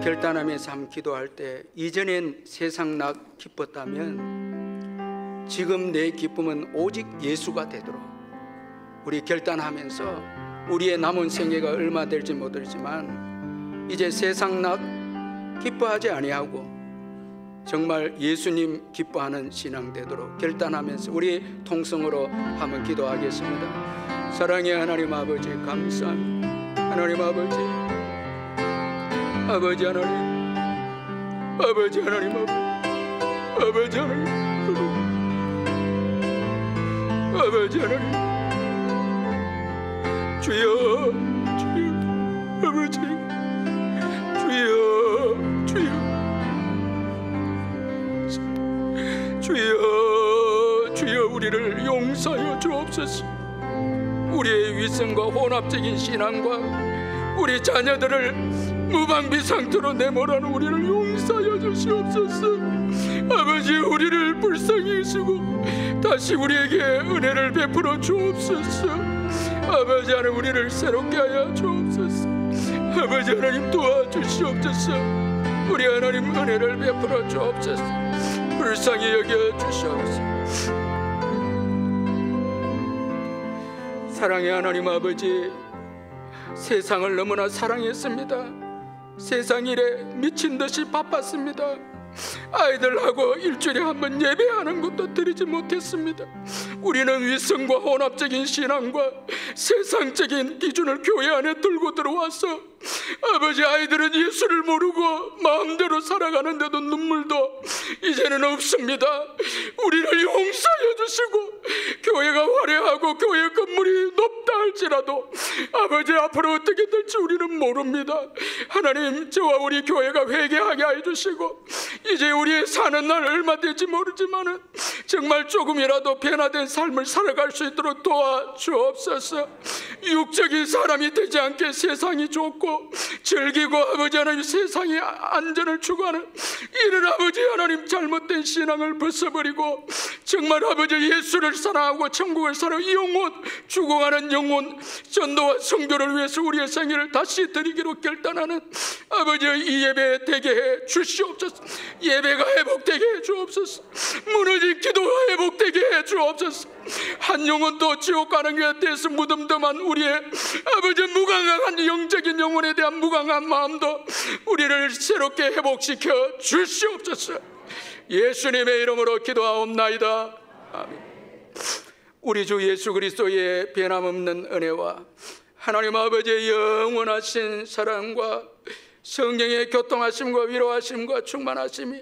결단하면서 함 기도할 때 이전엔 세상 나 기뻤다면 지금 내 기쁨은 오직 예수가 되도록 우리 결단하면서 우리의 남은 생애가 얼마 될지 모르지만 이제 세상 나 기뻐하지 아니하고 정말 예수님 기뻐하는 신앙 되도록 결단하면서 우리 통성으로 한번 기도하겠습니다. 사랑의 하나님 아버지 감사합니다. 하나님 아버지 하나님, 아버지 하나님, 아버지 하나님, 아버지 하나님, 주여, 아버지, 주여 우리를 용서하여 주옵소서. 우리의 위선과 혼합적인 신앙과 우리 자녀들을 무방비 상태로 내몰아는 우리를 용서하여 주시옵소서. 아버지 우리를 불쌍히 여시고 다시 우리에게 은혜를 베풀어 주옵소서. 아버지 하나님 우리를 새롭게 하여 주옵소서. 아버지 하나님 도와주시옵소서. 우리 하나님 은혜를 베풀어 주옵소서. 불쌍히 여겨 주시옵소서. 사랑의 하나님 아버지 세상을 너무나 사랑했습니다. 세상 일에 미친 듯이 바빴습니다. 아이들하고 일주일에 한 번 예배하는 것도 드리지 못했습니다. 우리는 위선과 혼합적인 신앙과 세상적인 기준을 교회 안에 들고 들어와서 아버지 아이들은 예수를 모르고 마음대로 살아가는데도 눈물도 이제는 없습니다. 우리를 용서해 주시고 교회가 화려하고 교회 건물이 높다 할지라도 아버지 앞으로 어떻게 될지 우리는 모릅니다. 하나님 저와 우리 교회가 회개하게 해주시고 이제 우리의 사는 날 얼마 될지 모르지만 정말 조금이라도 변화된 삶을 살아갈 수 있도록 도와주옵소서. 육적인 사람이 되지 않게 세상이 좋고 즐기고 아버지 하나님 세상이 안전을 추구하는 이런 아버지 하나님 잘못된 신앙을 벗어버리고 정말 아버지 예수를 사랑하고 천국을 사랑하고 영혼 죽어가는 영혼 전도와 성교를 위해서 우리의 생애를 다시 드리기로 결단하는 아버지의 이 예배 되게 해 주시옵소서. 예배가 회복되게 해 주옵소서. 무너진 기도가 회복되게 해 주옵소서. 한 영혼도 지옥 가는 것에 대해서 무덤덤한 우리의 아버지 무강한 영적인 영혼에 대한 무강한 마음도 우리를 새롭게 회복시켜 주시옵소서. 예수님의 이름으로 기도하옵나이다. 아멘. 우리 주 예수 그리스도의 변함없는 은혜와 하나님 아버지의 영원하신 사랑과 성령의 교통하심과 위로하심과 충만하심이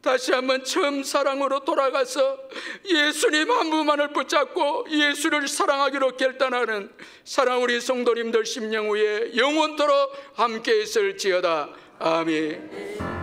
다시 한번 처음 사랑으로 돌아가서 예수님 한 분만을 붙잡고 예수를 사랑하기로 결단하는 사랑 우리 성도님들 심령 위에 영원토록 함께 있을지어다. 아멘.